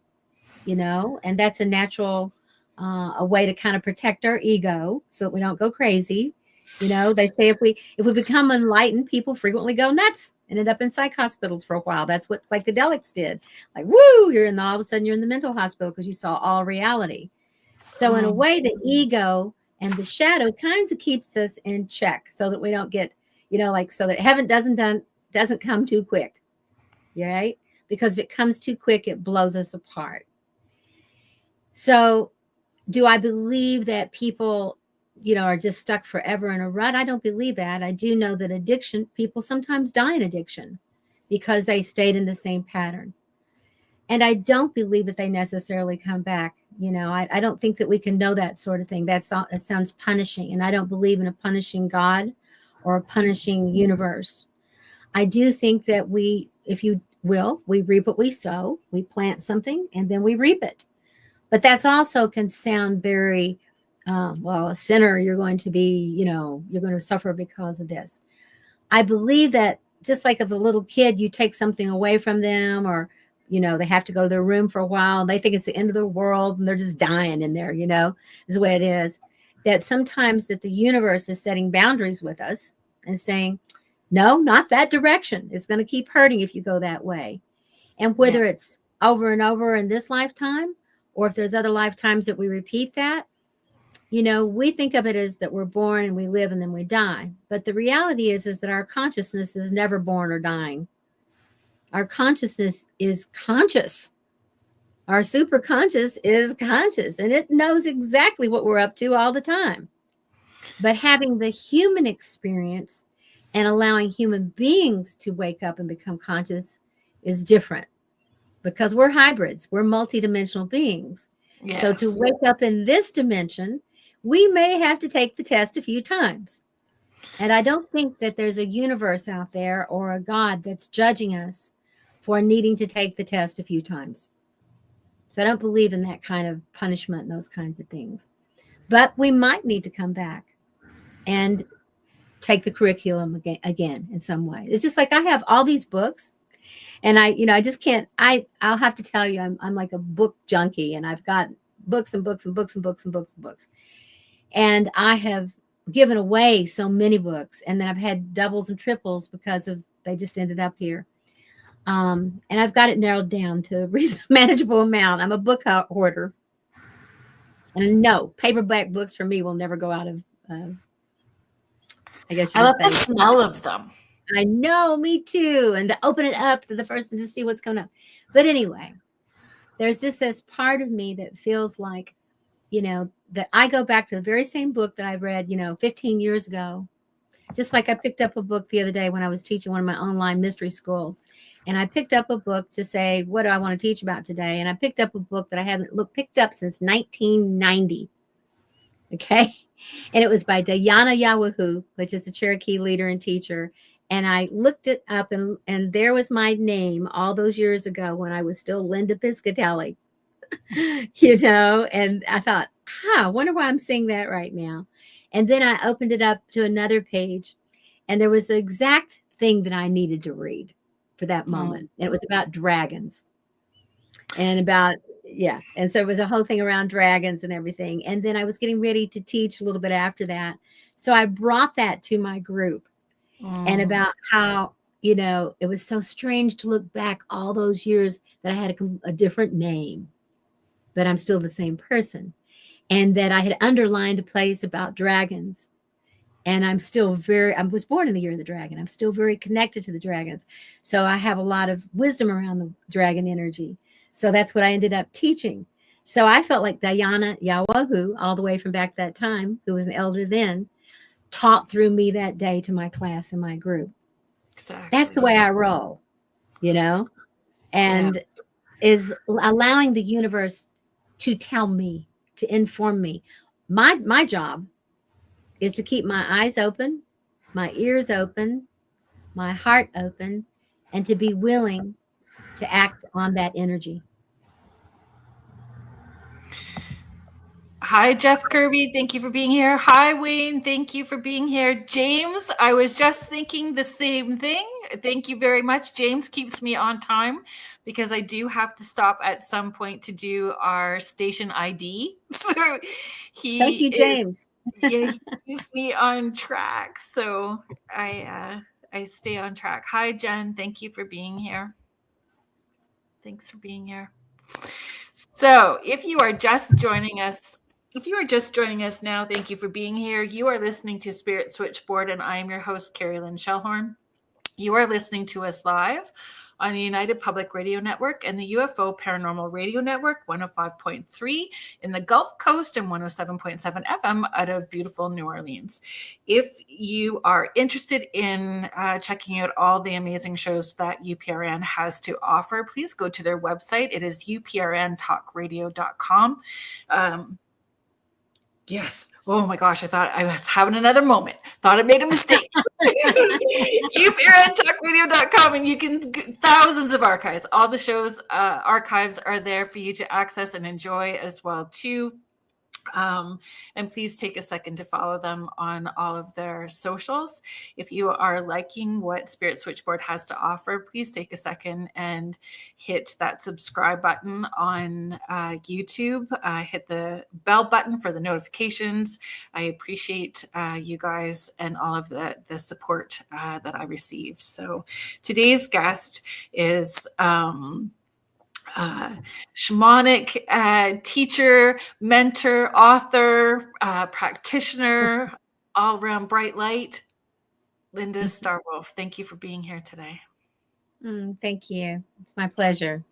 and that's a natural, a way to kind of protect our ego so that we don't go crazy. They say if we become enlightened, people frequently go nuts, ended up in psych hospitals for a while. That's what psychedelics did. Like, woo, all of a sudden you're in the mental hospital because you saw all reality. So in a way, the ego and the shadow kinds of keeps us in check so that we don't get, so that heaven doesn't come too quick. Right? Because if it comes too quick, it blows us apart. So do I believe that people, are just stuck forever in a rut? I don't believe that. I do know that addiction, people sometimes die in addiction because they stayed in the same pattern. And I don't believe that they necessarily come back. I don't think that we can know that sort of thing. It sounds punishing. And I don't believe in a punishing God or a punishing universe. I do think that we, if you will, we reap what we sow. We plant something and then we reap it. But that's also can sound very, a sinner, you're going to be, you're going to suffer because of this. I believe that just like if a little kid, you take something away from them or, they have to go to their room for a while. And they think it's the end of the world and they're just dying in there, is the way it is. That sometimes that the universe is setting boundaries with us and saying, no, not that direction. It's going to keep hurting if you go that way. And whether it's over and over in this lifetime, or if there's other lifetimes that we repeat that, we think of it as that we're born and we live and then we die. But the reality is that our consciousness is never born or dying. Our consciousness is conscious. Our superconscious is conscious, and it knows exactly what we're up to all the time. But having the human experience and allowing human beings to wake up and become conscious is different because we're hybrids. We're multidimensional beings. Yes. So to wake up in this dimension, we may have to take the test a few times. And I don't think that there's a universe out there or a God that's judging us for needing to take the test a few times. So I don't believe in that kind of punishment and those kinds of things. But we might need to come back and take the curriculum again in some way. It's just like I have all these books and I just can't, I'll have to tell you, I'm like a book junkie and I've got books and books and books and books and books and books. And I have given away so many books and then I've had doubles and triples because they just ended up here. And I've got it narrowed down to a reasonable, manageable amount. I'm a book hoarder. And no, paperback books for me will never go out of, I guess I love the smell of them. I know, me too. And to open it up to the first and to see what's coming up. But anyway, there's just this part of me that feels like, that I go back to the very same book that I read, 15 years ago. Just like I picked up a book the other day when I was teaching one of my online mystery schools. And I picked up a book to say, what do I want to teach about today? And I picked up a book that I haven't picked up since 1990. Okay. And it was by Diana Yawahu, which is a Cherokee leader and teacher. And I looked it up and there was my name all those years ago when I was still Linda Piscatelli, and I thought, I wonder why I'm seeing that right now. And then I opened it up to another page and there was the exact thing that I needed to read for that moment. And it was about dragons and about, and so it was a whole thing around dragons and everything. And then I was getting ready to teach a little bit after that. So I brought that to my group and about how, it was so strange to look back all those years that I had a different name, but I'm still the same person. And that I had underlined a place about dragons. And I was born in the year of the dragon. I'm still very connected to the dragons. So I have a lot of wisdom around the dragon energy. So that's what I ended up teaching. So I felt like Diana Yawahu, all the way from back that time, who was an elder then, taught through me that day to my class and my group. Exactly. That's the way I roll, and is allowing the universe to tell me, to inform me. My job is to keep my eyes open, my ears open, my heart open, and to be willing to act on that energy. Hi, Jeff Kirby. Thank you for being here. Hi, Wayne. Thank you for being here. James, I was just thinking the same thing. Thank you very much. James keeps me on time because I do have to stop at some point to do our station ID. So thank you, James. He keeps me on track. So I stay on track. Hi, Jen. Thank you for being here. Thanks for being here. So if you are just joining us now, thank you for being here. You are listening to Spirit Switchboard, and I am your host, Carrie Lynn Shellhorn. You are listening to us live on the United Public Radio Network and the UFO Paranormal Radio Network, 105.3 in the Gulf Coast and 107.7 FM out of beautiful New Orleans. If you are interested in checking out all the amazing shows that UPRN has to offer, please go to their website. It is uprntalkradio.com. Yes. Oh my gosh, I thought I was having another moment. Thought I made a mistake. uprntalkradio.com, and you can thousands of archives. All the shows archives are there for you to access and enjoy as well too. And please take a second to follow them on all of their socials. If you are liking what Spirit Switchboard has to offer, please take a second and hit that subscribe button on YouTube. Hit the bell button for the notifications. I appreciate you guys and all of the support that I receive. So today's guest is shamanic teacher, mentor, author, practitioner, all around bright light, Linda Starwolf. Thank you for being here today. Thank you. It's my pleasure.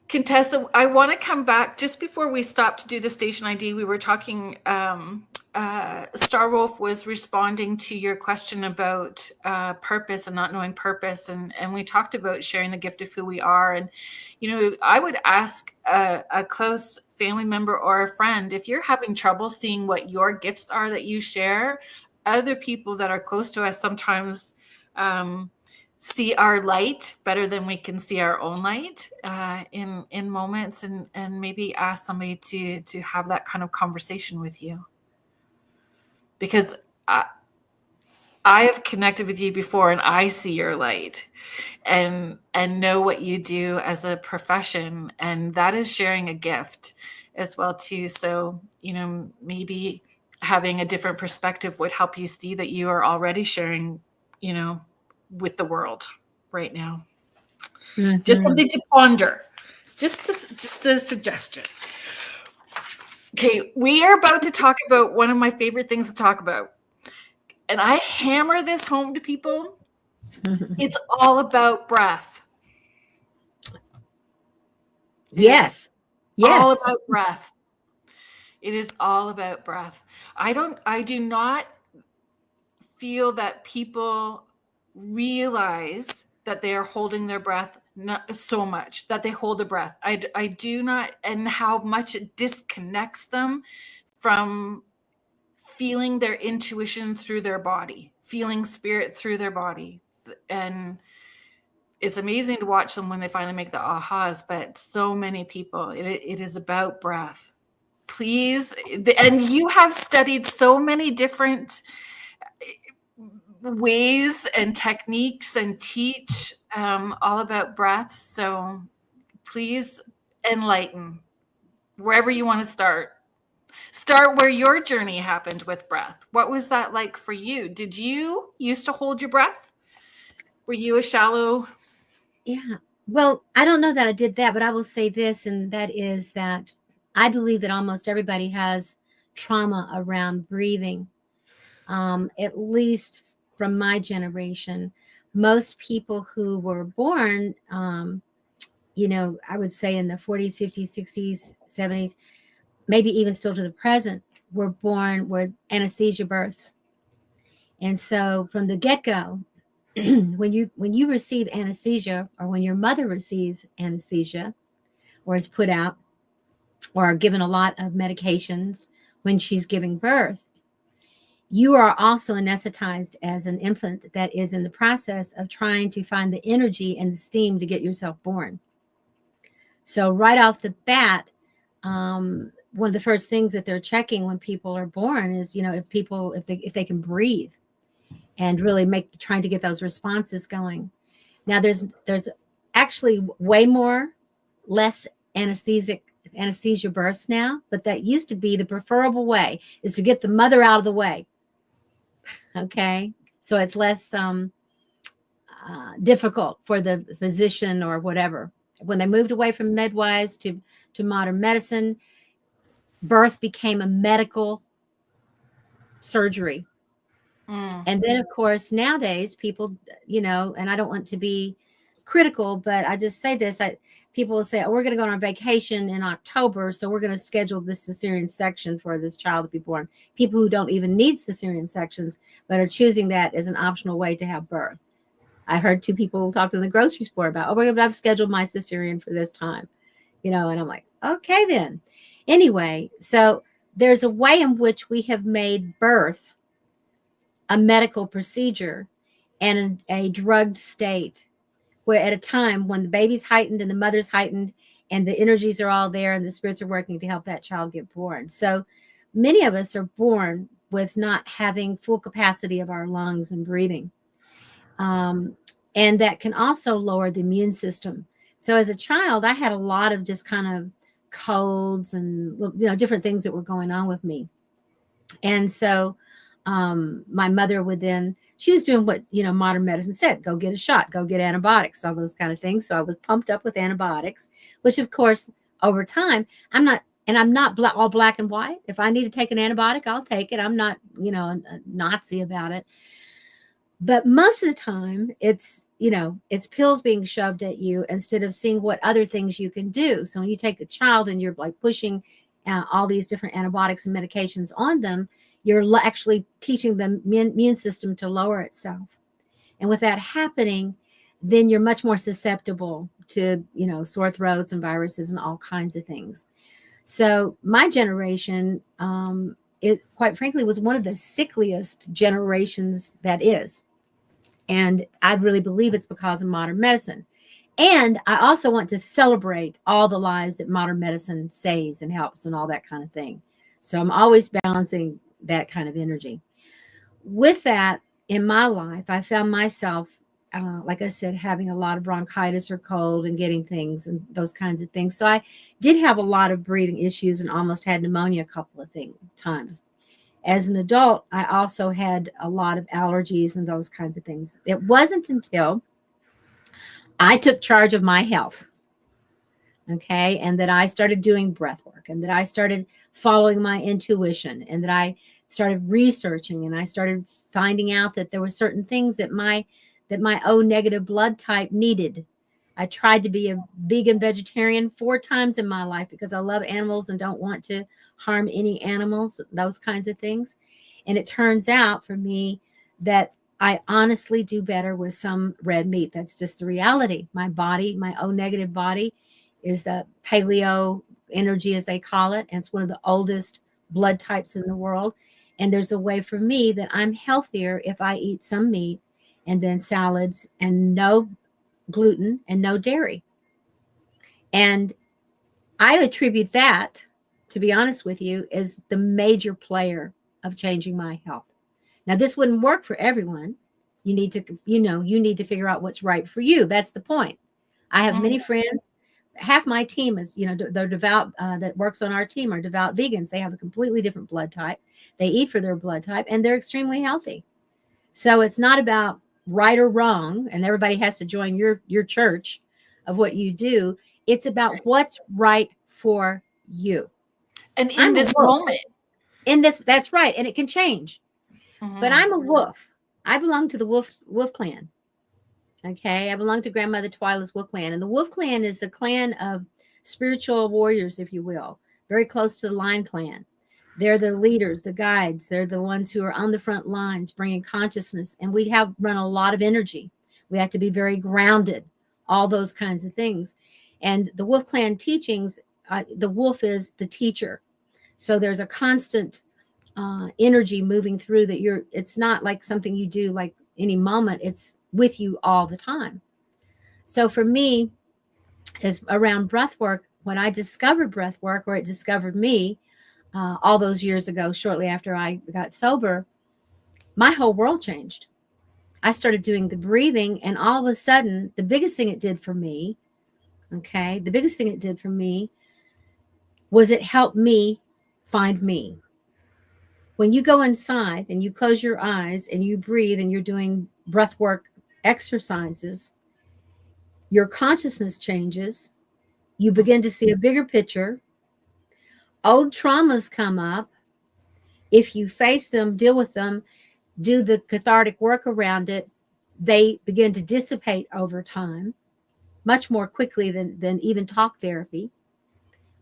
Contessa, I want to come back just before we stop to do the station ID. We were talking, Starwolf was responding to your question about purpose and not knowing purpose. And we talked about sharing the gift of who we are. And, I would ask a close family member or a friend, if you're having trouble seeing what your gifts are that you share, other people that are close to us sometimes see our light better than we can see our own light in moments, and maybe ask somebody to have that kind of conversation with you. Because I have connected with you before, and I see your light and know what you do as a profession, and that is sharing a gift as well too. So, maybe having a different perspective would help you see that you are already sharing, with the world right now. Mm-hmm. Just something to ponder. Just a suggestion. Okay, we are about to talk about one of my favorite things to talk about. And I hammer this home to people. It's all about breath. Yes. All about breath. It is all about breath. I do not feel that people realize that they are holding their breath not so much, that they hold the breath. I do not, and how much it disconnects them from feeling their intuition through their body, feeling spirit through their body. And it's amazing to watch them when they finally make the ahas, but so many people, it is about breath. Please, and you have studied so many different ways and techniques and teach all about breath. So please enlighten wherever you want to start. start where your journey happened with breath. What was that like for you? Did you used to hold your breath? Were you a shallow? Yeah. Well, I don't know that I did that, but I will say this, and that is that I believe that almost everybody has trauma around breathing. At least from my generation, most people who were born, I would say in the 40s, 50s, 60s, 70s, maybe even still to the present, were born with anesthesia births. And so from the get-go, when you receive anesthesia, or when your mother receives anesthesia or is put out or are given a lot of medications when she's giving birth, you are also anesthetized as an infant that is in the process of trying to find the energy and the steam to get yourself born. So right off the bat, one of the first things that they're checking when people are born is, if they can breathe, and really trying to get those responses going. Now there's actually less anesthesia births now, but that used to be the preferable way, is to get the mother out of the way. Okay. So it's less difficult for the physician or whatever. When they moved away from midwives to modern medicine, birth became a medical surgery. And then, of course, nowadays people, and I don't want to be critical, but I just say this, people will say, oh, we're going to go on vacation in October, so we're going to schedule this cesarean section for this child to be born. People who don't even need cesarean sections, but are choosing that as an optional way to have birth. I heard two people talking in the grocery store about, I've scheduled my cesarean for this time, and I'm like, okay, then. Anyway, so there's a way in which we have made birth a medical procedure and a drugged state, where at a time when the baby's heightened and the mother's heightened and the energies are all there and the spirits are working to help that child get born. So many of us are born with not having full capacity of our lungs and breathing. And that can also lower the immune system. So as a child, I had a lot of just kind of colds and, different things that were going on with me. And so my mother would then, she was doing what, modern medicine said, go get a shot, go get antibiotics, all those kind of things. So I was pumped up with antibiotics, which of course, over time, I'm not all black and white. If I need to take an antibiotic, I'll take it. I'm not, a Nazi about it. But most of the time it's pills being shoved at you instead of seeing what other things you can do. So when you take a child and you're like pushing all these different antibiotics and medications on them, you're actually teaching the immune system to lower itself. And with that happening, then you're much more susceptible to, sore throats and viruses and all kinds of things. So my generation, it quite frankly was one of the sickliest generations that is. And I really believe it's because of modern medicine. And I also want to celebrate all the lives that modern medicine saves and helps and all that kind of thing. So I'm always balancing that kind of energy. With that, in my life, I found myself, like I said, having a lot of bronchitis or cold and getting things and those kinds of things. So I did have a lot of breathing issues and almost had pneumonia a couple of times. As an adult, I also had a lot of allergies and those kinds of things. It wasn't until I took charge of my health, okay, and that I started doing breath work, and that I started following my intuition, and that I started researching, and I started finding out that there were certain things that my O negative blood type needed. I tried to be a vegan vegetarian 4 times in my life because I love animals and don't want to harm any animals, those kinds of things. And it turns out for me that I honestly do better with some red meat. That's just the reality. My body, my O negative body, is the paleo energy, as they call it. And it's one of the oldest blood types in the world. And there's a way for me that I'm healthier if I eat some meat and then salads and no gluten and no dairy. And I attribute that, to be honest with you, as the major player of changing my health. Now, this wouldn't work for everyone. You need to, you need to figure out what's right for you. That's the point. I have many friends, half my team is, they're devout, that works on our team are devout vegans. They have a completely different blood type. They eat for their blood type, and they're extremely healthy. So it's not about right or wrong, and everybody has to join your church of what you do. It's about what's right for you. And in this moment. That's right. And it can change. Mm-hmm. But I'm a wolf. I belong to the wolf clan. Okay. I belong to Grandmother Twylah's wolf clan. And the wolf clan is a clan of spiritual warriors, if you will, very close to the Lion clan. They're the leaders, the guides. They're the ones who are on the front lines, bringing consciousness. And we have run a lot of energy. We have to be very grounded, all those kinds of things. And the wolf clan teachings, the wolf is the teacher. So there's a constant energy moving through that it's not like something you do like any moment. It's with you all the time. So for me, is around breath work, when I discovered breath work, or it discovered me all those years ago, shortly after I got sober, my whole world changed. I started doing the breathing, and all of a sudden, the biggest thing it did for me was it helped me find me. When you go inside and you close your eyes and you breathe and you're doing breath work exercises, your consciousness changes. You begin to see a bigger picture. Old traumas come up. If you face them, deal with them, do the cathartic work around it, they begin to dissipate over time, much more quickly than even talk therapy.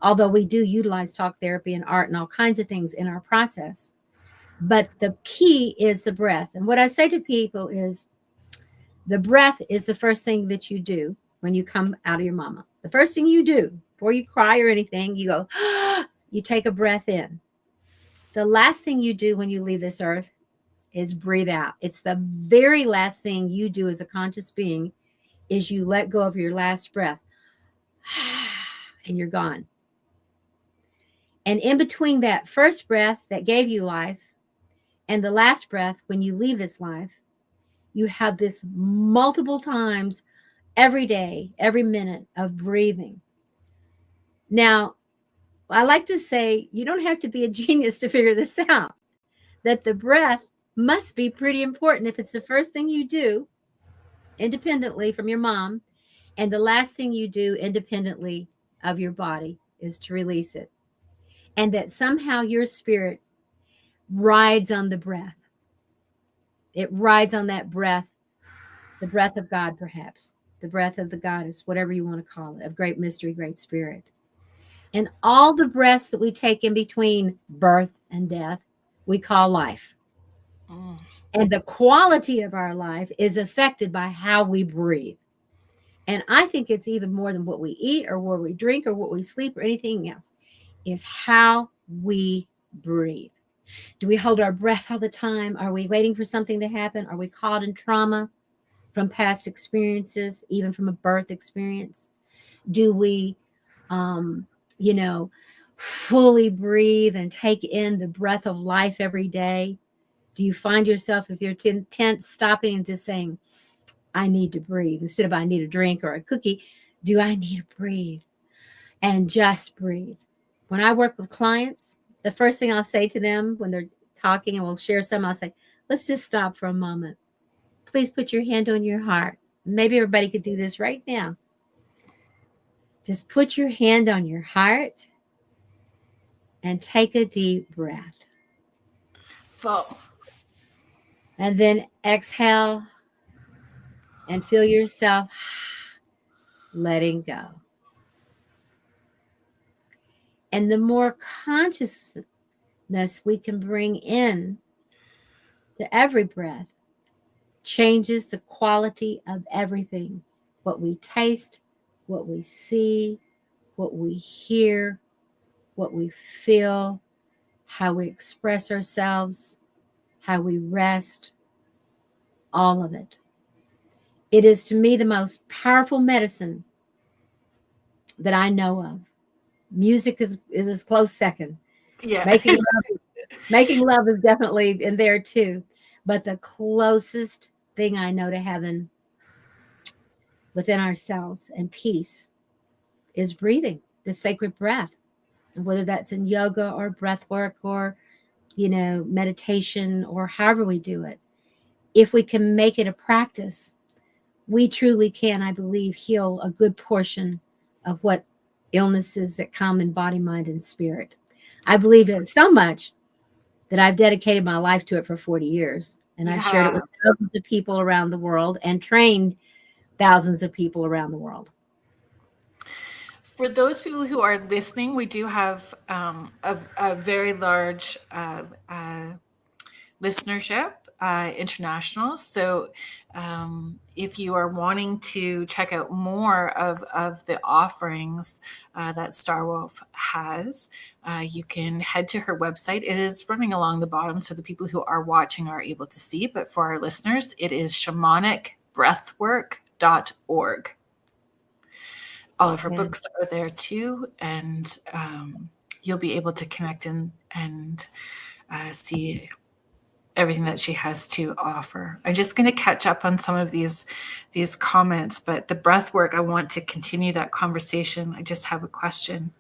Although we do utilize talk therapy and art and all kinds of things in our process. But the key is the breath. And what I say to people is the breath is the first thing that you do when you come out of your mama. The first thing you do before you cry or anything, you go, you take a breath in. The last thing you do when you leave this earth is breathe out. It's the very last thing you do as a conscious being is you let go of your last breath and you're gone. And in between that first breath that gave you life and the last breath when you leave this life, you have this multiple times every day, every minute of breathing. Now, I like to say you don't have to be a genius to figure this out, that the breath must be pretty important if it's the first thing you do independently from your mom and the last thing you do independently of your body is to release it. And that somehow your spirit rides on the breath. It rides on that breath, the breath of God, perhaps, the breath of the goddess, whatever you want to call it, of great mystery, great spirit. And all the breaths that we take in between birth and death, we call life. Mm. And the quality of our life is affected by how we breathe. And I think it's even more than what we eat or what we drink or what we sleep or anything else, is how we breathe. Do we hold our breath all the time? Are we waiting for something to happen? Are we caught in trauma from past experiences, even from a birth experience? Do we, fully breathe and take in the breath of life every day? Do you find yourself, if you're tense, stopping and just saying, I need to breathe, instead of I need a drink or a cookie, do I need to breathe? And just breathe. When I work with clients, the first thing I'll say to them when they're talking and we'll share some, I'll say, let's just stop for a moment. Please put your hand on your heart. Maybe everybody could do this right now. Just put your hand on your heart and take a deep breath. Full. And then exhale and feel yourself letting go. And the more consciousness we can bring in to every breath changes the quality of everything. What we taste, what we see, what we hear, what we feel, how we express ourselves, how we rest, all of it. It is to me the most powerful medicine that I know of. Music is a close second. Yeah. Making love is definitely in there too. But the closest thing I know to heaven within ourselves and peace is breathing, the sacred breath, whether that's in yoga or breath work or, meditation or however we do it. If we can make it a practice, we truly can, I believe, heal a good portion of what illnesses that come in body, mind, and spirit. I believe it so much that I've dedicated my life to it for 40 years. And I've shared it with thousands of people around the world and trained thousands of people around the world. For those people who are listening, we do have a very large listenership, international. So if you are wanting to check out more of the offerings that Starwolf has, you can head to her website. It is running along the bottom, so the people who are watching are able to see. But for our listeners, it is shamanicbreathwork.org. All of her books are there too, and you'll be able to connect and see everything that she has to offer. I'm just going to catch up on some of these comments, but the breath work, I want to continue that conversation. I just have a question.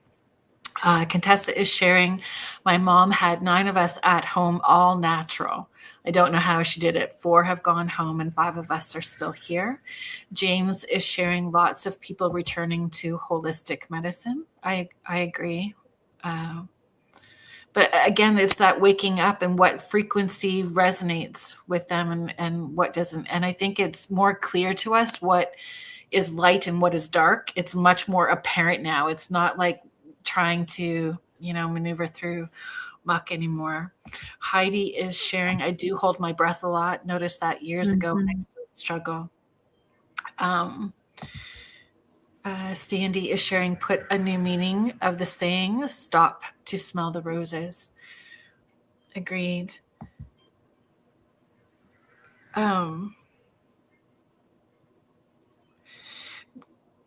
Contessa is sharing, my mom had 9 of us at home, all natural. I don't know how she did it. 4 have gone home and 5 of us are still here. James is sharing, lots of people returning to holistic medicine. I agree. But again, it's that waking up and what frequency resonates with them and what doesn't. And I think it's more clear to us what is light and what is dark. It's much more apparent now. It's not like trying to, maneuver through muck anymore. Heidi is sharing, I do hold my breath a lot. Noticed that years ago when I still struggle. Sandy is sharing, put a new meaning of the saying, stop to smell the roses. Agreed. One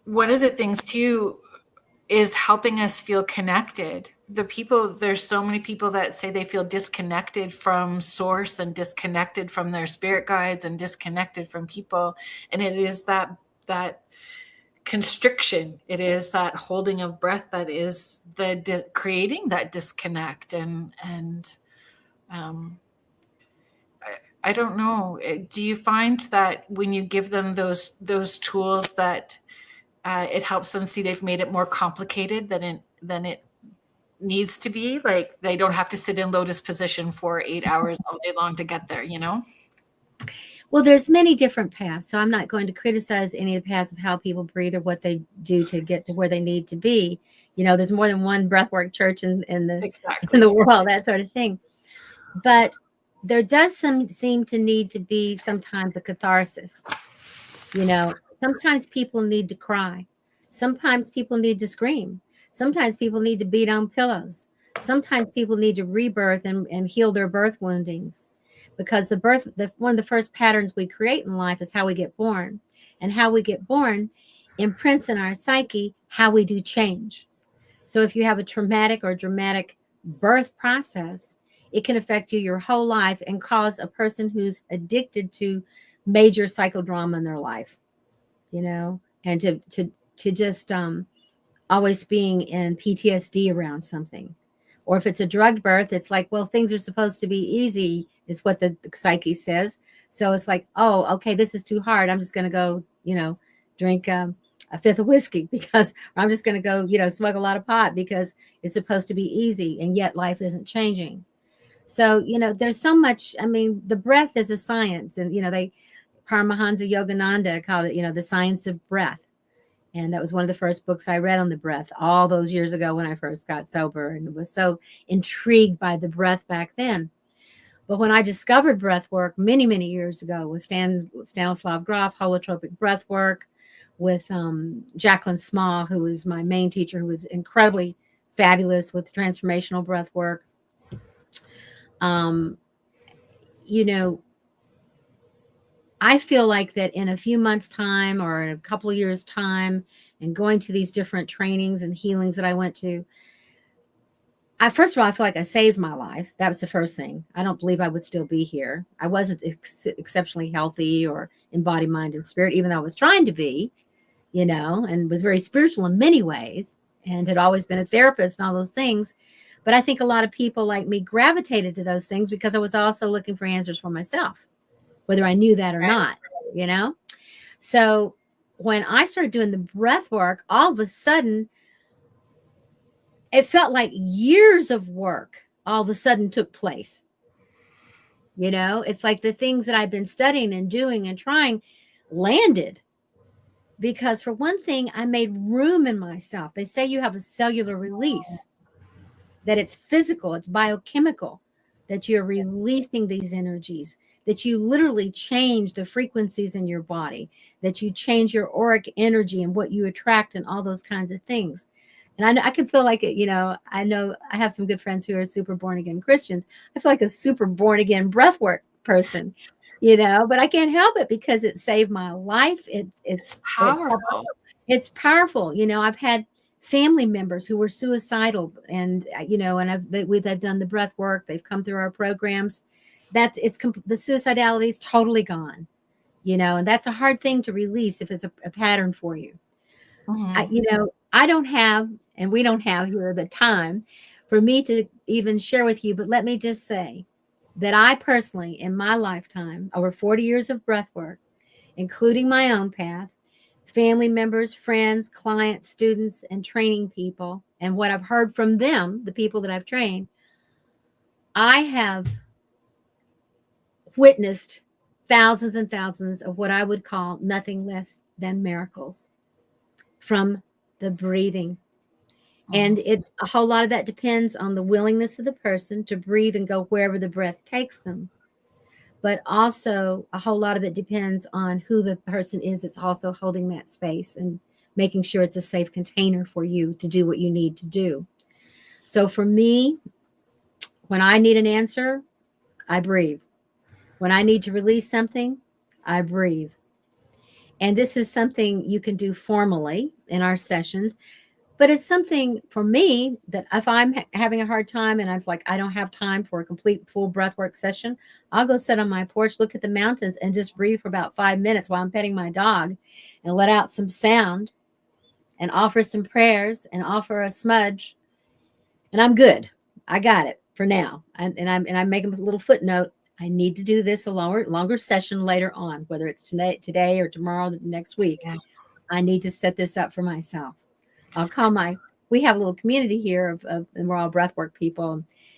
of the things too is helping us feel connected. There's so many people that say they feel disconnected from source and disconnected from their spirit guides and disconnected from people. And it is that constriction. It is that holding of breath that is creating that disconnect. And I don't know. Do you find that when you give them those tools that it helps them see they've made it more complicated than it needs to be? Like they don't have to sit in lotus position for 8 hours all day long to get there, Well, there's many different paths, so I'm not going to criticize any of the paths of how people breathe or what they do to get to where they need to be. There's more than one breathwork church in the world, that sort of thing. But there does seem to need to be sometimes a catharsis. Sometimes people need to cry. Sometimes people need to scream. Sometimes people need to beat on pillows. Sometimes people need to rebirth and heal their birth woundings. Because one of the first patterns we create in life is how we get born. And how we get born imprints in our psyche how we do change. So if you have a traumatic or dramatic birth process, it can affect you your whole life and cause a person who's addicted to major psychodrama in their life, and to just always being in PTSD around something. Or if it's a drugged birth, it's like, well, things are supposed to be easy, is what the psyche says. So it's like, oh, okay, this is too hard. I'm just going to go, drink a fifth of whiskey because I'm just going to go, smoke a lot of pot because it's supposed to be easy. And yet life isn't changing. So, there's so much. I mean, the breath is a science. And, Paramahansa Yogananda called it, the science of breath. And that was one of the first books I read on the breath all those years ago when I first got sober and was so intrigued by the breath back then. But when I discovered breath work many, many years ago with Stanislav Grof, holotropic breath work, with Jacqueline Small, who was my main teacher, who was incredibly fabulous with transformational breath work. I feel like that in a few months' time or in a couple of years' time and going to these different trainings and healings that I went to, first of all, I feel like I saved my life. That was the first thing. I don't believe I would still be here. I wasn't exceptionally healthy or in body, mind, and spirit, even though I was trying to be. and was very spiritual in many ways and had always been a therapist and all those things. But I think a lot of people like me gravitated to those things because I was also looking for answers for myself, whether I knew that or not, So when I started doing the breath work, all of a sudden, it felt like years of work all of a sudden took place. It's like the things that I've been studying and doing and trying landed. Because for one thing, I made room in myself. They say you have a cellular release, that it's physical, it's biochemical, that you're releasing these energies, that you literally change the frequencies in your body, that you change your auric energy and what you attract and all those kinds of things. And I can feel like it, I know I have some good friends who are super born again Christians. I feel like a super born again breathwork person, but I can't help it because it saved my life. It's powerful. It's powerful. I've had family members who were suicidal and, they've done the breath work. They've come through our programs. The suicidality is totally gone, and that's a hard thing to release if it's a pattern for you. Mm-hmm. I don't have, and we don't have here the time for me to even share with you, but let me just say that I personally, in my lifetime, over 40 years of breath work, including my own path, family members, friends, clients, students, and training people, and what I've heard from them, the people that I've trained, I have witnessed thousands and thousands of what I would call nothing less than miracles from the breathing. And a whole lot of that depends on the willingness of the person to breathe and go wherever the breath takes them. But also a whole lot of it depends on who the person is that's also holding that space and making sure it's a safe container for you to do what you need to do. So for me, when I need an answer, I breathe. When I need to release something, I breathe. And this is something you can do formally in our sessions. But it's something for me that if I'm having a hard time and I'm like, I don't have time for a complete full breathwork session, I'll go sit on my porch, look at the mountains, and just breathe for about 5 minutes while I'm petting my dog and let out some sound and offer some prayers and offer a smudge. And I'm good. I got it for now. I'm making a little footnote. I need to do this a longer session later on, whether it's today or tomorrow, next week. Yeah. I need to set this up for myself. I'll call we have a little community here and we're all breathwork people.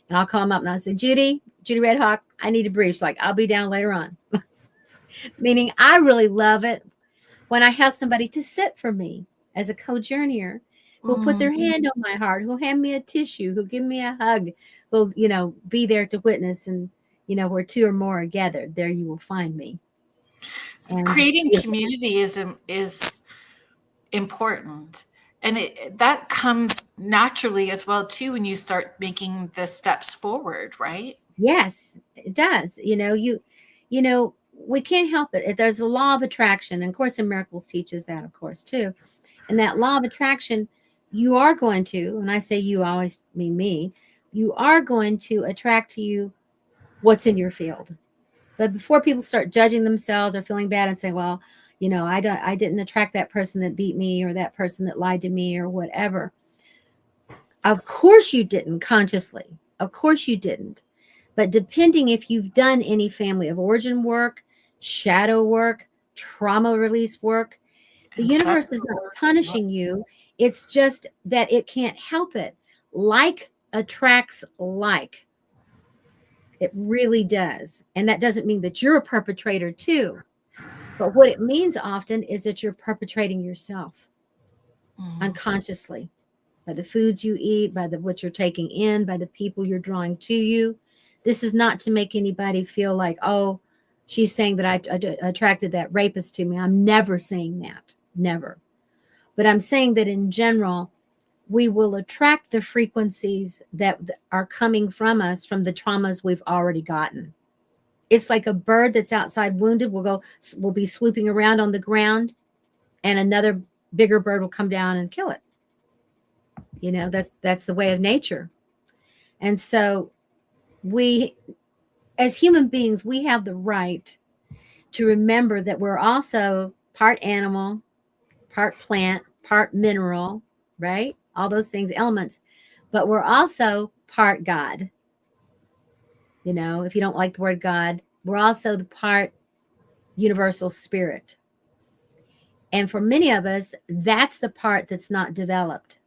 And I'll call them up and I'll say, Judy Red Hawk, I need to breathe. She's like, I'll be down later on. Meaning I really love it when I have somebody to sit for me as a co-journeyer who'll put their hand on my heart, who'll hand me a tissue, who'll give me a hug, who'll, be there to witness. And, where two or more are gathered, there you will find me. And creating community is important. And that comes naturally as well, too, when you start making the steps forward, right? Yes, it does. We can't help it. There's a law of attraction. And Course in Miracles teaches that, of course, too. And that law of attraction, you are going to, and I say you, always mean me, you are going to attract to you what's in your field. But before people start judging themselves or feeling bad and say, well, I didn't attract that person that beat me or that person that lied to me or whatever. Of course you didn't consciously. Of course you didn't. But depending if you've done any family of origin work, shadow work, trauma release work, the universe is not punishing you. It's just that it can't help it. Like attracts like. It really does. And that doesn't mean that you're a perpetrator too. But what it means often is that you're perpetrating yourself unconsciously by the foods you eat, by what you're taking in, by the people you're drawing to you. This is not to make anybody feel like, oh, she's saying that I attracted that rapist to me. I'm never saying that. Never. But I'm saying that in general, we will attract the frequencies that are coming from us from the traumas we've already gotten. It's like a bird that's outside wounded will be swooping around on the ground, and another bigger bird will come down and kill it. That's the way of nature. And so we, as human beings, we have the right to remember that we're also part animal, part plant, part mineral, right? All those things, elements. But we're also part God. You know, if you don't like the word God, we're also the part universal spirit. And for many of us, that's the part that's not developed.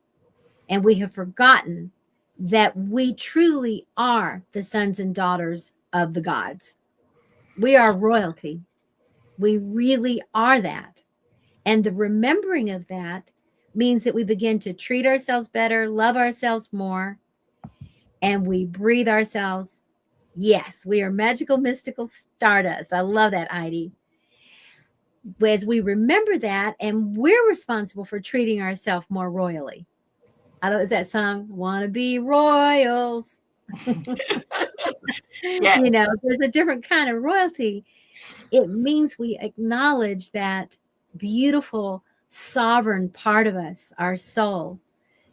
And we have forgotten that we truly are the sons and daughters of the gods. We are royalty. We really are that. And the remembering of that means that we begin to treat ourselves better, love ourselves more, and we breathe ourselves. Yes, we are magical, mystical stardust. I love that, Heidi. As we remember that, and we're responsible for treating ourselves more royally. I know, is that song, Wanna Be Royals? Yes. You know, there's a different kind of royalty. It means we acknowledge that beautiful, sovereign part of us, our soul,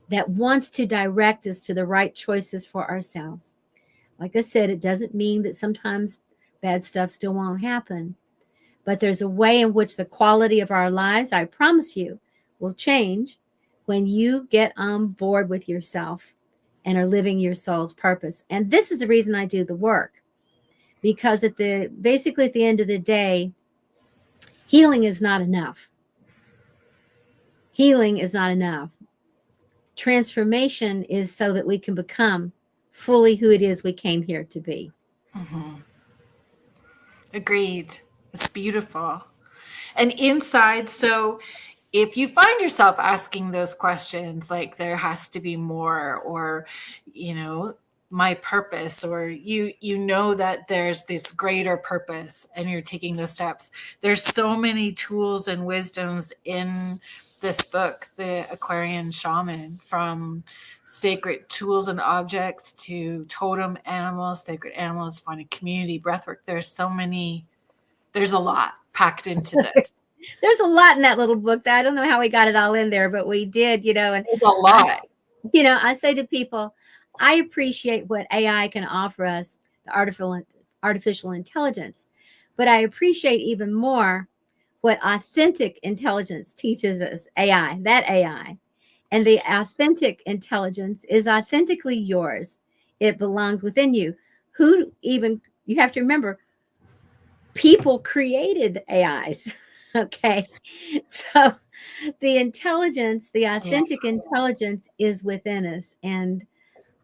that wants to direct us to the right choices for ourselves. Like I said, it doesn't mean that sometimes bad stuff still won't happen, but there's a way in which the quality of our lives, I promise you, will change when you get on board with yourself and are living your soul's purpose. And this is the reason I do the work, because basically at the end of the day, healing is not enough. Healing is not enough. Transformation is so that we can become fully who it is we came here to be. Mm-hmm. Agreed. It's beautiful. And inside, so if you find yourself asking those questions, like there has to be more, or, you know, my purpose, or you know that there's this greater purpose and you're taking those steps. There's so many tools and wisdoms in this book, The Aquarian Shaman, from sacred tools and objects to totem animals, sacred animals, finding community, breathwork. There's a lot packed into this. There's a lot in that little book. That I don't know how we got it all in there, but we did, you know. And there's a lot. I say to people, I appreciate what AI can offer us, the artificial intelligence, but I appreciate even more what authentic intelligence teaches us, that AI. And the authentic intelligence is authentically yours. It belongs within you. You have to remember, people created AIs. Okay. So the intelligence, the authentic intelligence is within us. And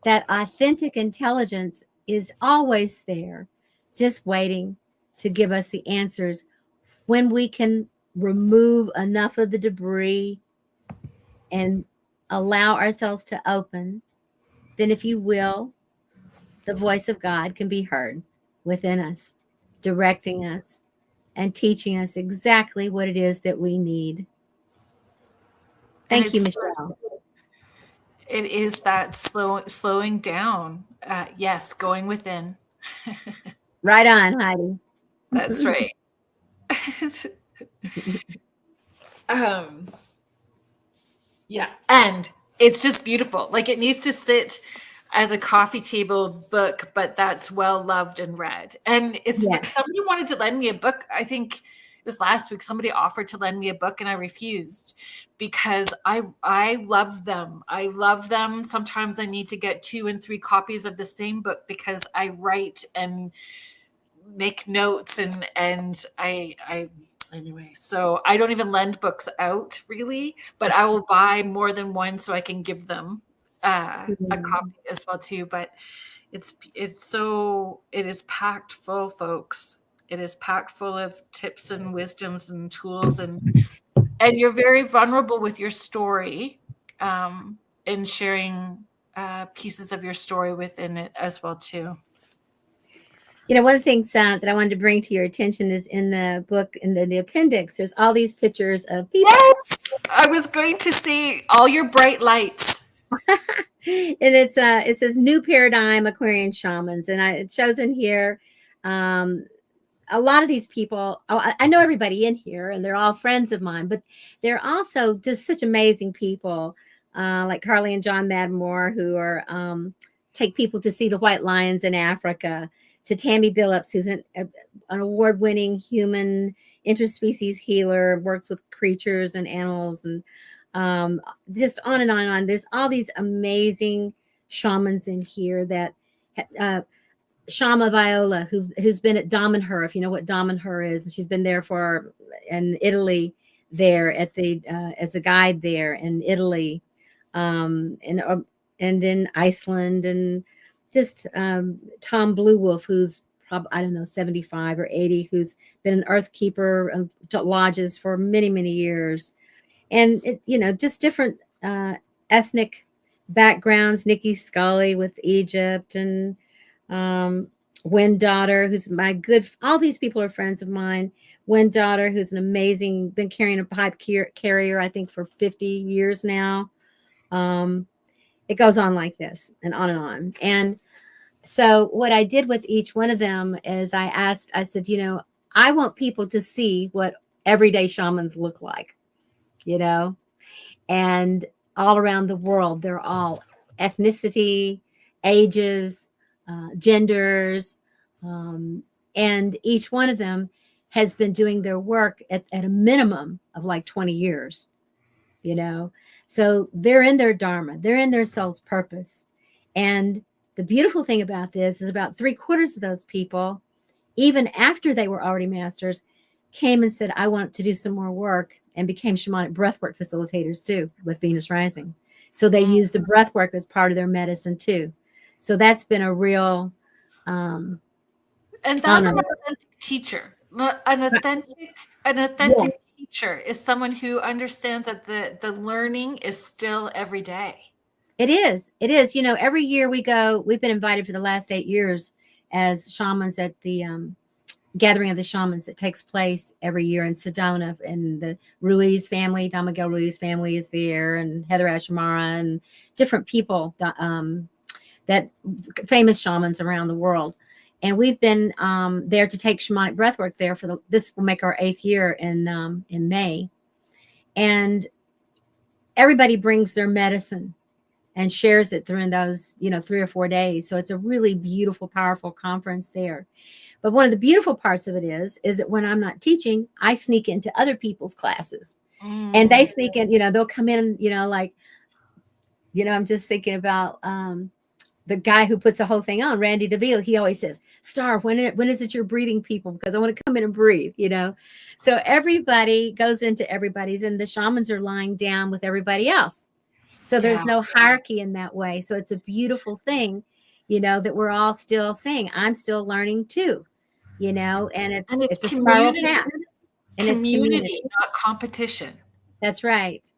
that authentic intelligence is always there, just waiting to give us the answers when we can remove enough of the debris and allow ourselves to open. Then, if you will, the voice of God can be heard within us, directing us and teaching us exactly what it is that we need. Thank you, Michelle. It is that slowing down. Yes, going within. Right on, Heidi. That's right. Yeah, and it's just beautiful. Like, it needs to sit as a coffee table book, but that's well loved and read. And somebody wanted to lend me a book. I think it was last week. Somebody offered to lend me a book, and I refused because I love them. I love them. Sometimes I need to get 2 and 3 copies of the same book because I write and make notes and anyway, so I don't even lend books out really, but I will buy more than one so I can give them a copy as well too. But it is packed full, folks. It is packed full of tips and wisdoms and tools, and you're very vulnerable with your story, and sharing pieces of your story within it as well too. One of the things that I wanted to bring to your attention is in the book, in the appendix, there's all these pictures of people. Yes, I was going to see all your bright lights. And it says New Paradigm Aquarian Shamans. And it shows in here a lot of these people. I know everybody in here, and they're all friends of mine, but they're also just such amazing people, like Carly and John Madmore, who are take people to see the white lions in Africa, to Tammy Billups, who's an award-winning human interspecies healer, works with creatures and animals, and just on and on and on. There's all these amazing shamans in here that Shama Viola, who's been at Damanhur, if you know what Damanhur is, and she's been there in Italy, there at the as a guide there in Italy, and in Iceland, and just Tom Blue Wolf, who's probably, I don't know, 75 or 80, who's been an earth keeper of lodges for many, many years, and just different ethnic backgrounds. Nikki Scully with Egypt, and Daughter, who's all these people are friends of mine. Daughter, who's an amazing, been carrying a pipe carrier, I think, for 50 years now. It goes on like this and on and on. And so what I did with each one of them is I said, I want people to see what everyday shamans look like, and all around the world, they're all ethnicity, ages, genders, and each one of them has been doing their work at a minimum of like 20 years, so they're in their dharma, they're in their soul's purpose. And the beautiful thing about this is about 3/4 of those people, even after they were already masters, came and said, I want to do some more work, and became shamanic breathwork facilitators too with Venus Rising. So they use the breathwork as part of their medicine too. So that's been a real and that's honor. An authentic teacher. An authentic yes. teacher is someone who understands that the learning is still every day. It is. Every year we've been invited for the last 8 years as shamans at the Gathering of the Shamans that takes place every year in Sedona, and the Ruiz family, Don Miguel Ruiz family is there, and Heather Ashamara, and different people that famous shamans around the world. And we've been there to take shamanic breathwork there this will make our 8th year in May. And everybody brings their medicine and shares it during those 3 or 4 days. So it's a really beautiful, powerful conference there. But one of the beautiful parts of it is that when I'm not teaching, I sneak into other people's classes, and they sneak in, they'll come in, I'm just thinking about the guy who puts the whole thing on, Randy DeVille. He always says, Star, when is it you're breathing people? Because I want to come in and breathe, So everybody goes into everybody's, and the shamans are lying down with everybody else. So there's no hierarchy in that way. So it's a beautiful thing, that we're all still saying, I'm still learning too, and it's a spiral path. And it's community, not competition. That's right.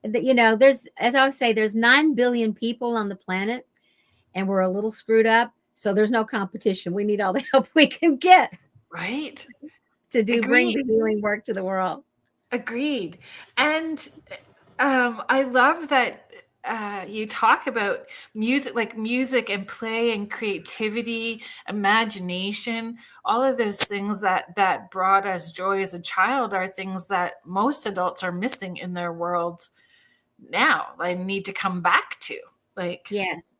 There's, as I would say, there's 9 billion people on the planet, and we're a little screwed up. So there's no competition. We need all the help we can get. Right. To bring the healing work to the world. Agreed. And I love that you talk about music and play and creativity, imagination, all of those things that brought us joy as a child are things that most adults are missing in their world now. They need to come back to, yes,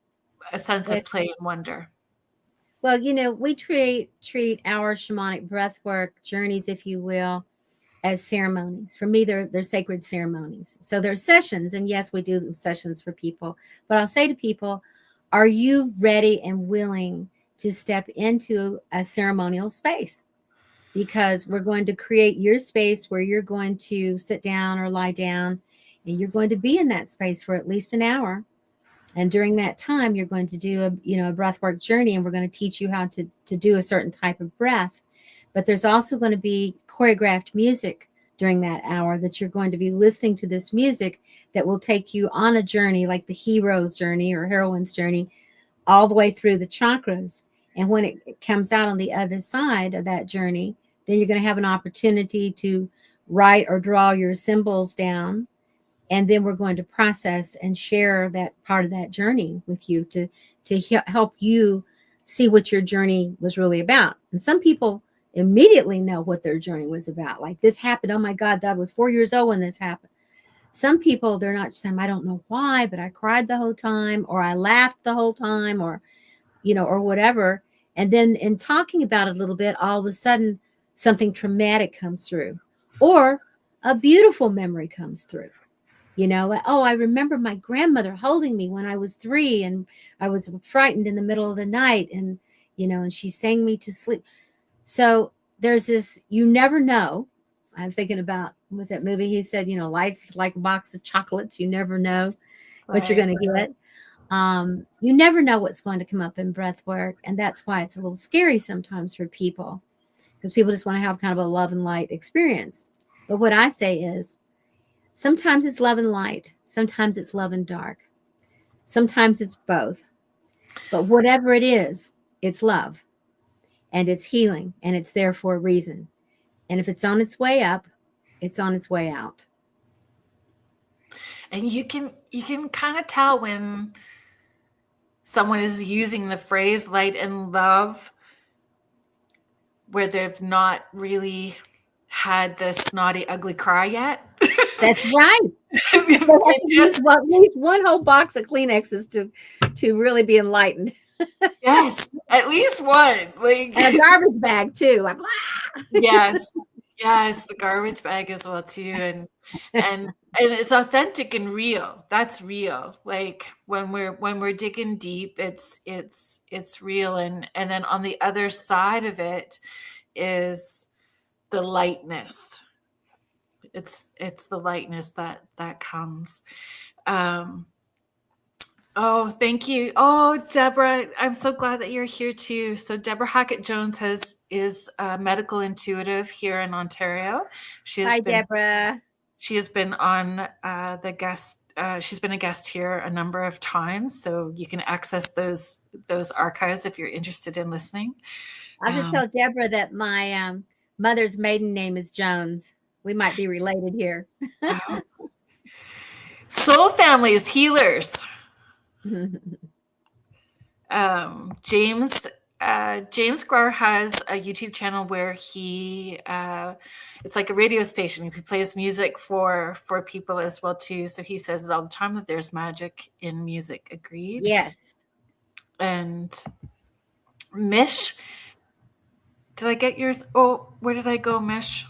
a sense of play and wonder. Well, we treat our shamanic breathwork journeys, if you will, as ceremonies. For me, they're sacred ceremonies. So they're sessions, and yes, we do sessions for people. But I'll say to people, are you ready and willing to step into a ceremonial space? Because we're going to create your space where you're going to sit down or lie down, and you're going to be in that space for at least an hour. And during that time, you're going to do a breathwork journey, and we're going to teach you how to do a certain type of breath. But there's also going to be choreographed music during that hour that you're going to be listening to, this music that will take you on a journey, like the hero's journey or heroine's journey, all the way through the chakras. And when it comes out on the other side of that journey, then you're going to have an opportunity to write or draw your symbols down. And then we're going to process and share that part of that journey with you to help you see what your journey was really about. And some people immediately know what their journey was about. Like, this happened. Oh my God, that was 4 years old when this happened. Some people, they're not saying, I don't know why, but I cried the whole time, or I laughed the whole time, or, or whatever. And then in talking about it a little bit, all of a sudden something traumatic comes through, or a beautiful memory comes through. Like, oh, I remember my grandmother holding me when I was 3 and I was frightened in the middle of the night, and and she sang me to sleep. So there's this, you never know. I'm thinking about, with that movie, he said, life is like a box of chocolates. You never know what you're going to get. You never know what's going to come up in breath work. And that's why it's a little scary sometimes for people, because people just want to have kind of a love and light experience. But what I say is, sometimes it's love and light. Sometimes it's love and dark. Sometimes it's both. But whatever it is, it's love and it's healing, and it's there for a reason. And if it's on its way up, it's on its way out. And you can kind of tell when someone is using the phrase light and love where they've not really had the snotty, ugly cry yet. That's right. Use at least one whole box of Kleenexes to really be enlightened. Yes, at least one. Like, and a garbage bag too. Like, yes, the garbage bag as well too, and it's authentic and real. That's real. Like when we're digging deep, it's real, and then on the other side of it is the lightness. It's the lightness that comes. Oh, thank you. Oh, Deborah, I'm so glad that you're here too. So Deborah Hackett-Jones is a medical intuitive here in Ontario. Hi, Deborah. She has been on the guest. She's been a guest here a number of times, so you can access those archives if you're interested in listening. I'll just tell Deborah that my mother's maiden name is Jones. We might be related here. Soul families, healers. James Guar has a YouTube channel where he it's like a radio station. He plays music for people as well too. So he says it all the time that there's magic in music. Agreed. Yes. And Mish, did I get yours? Oh, where did I go, Mish?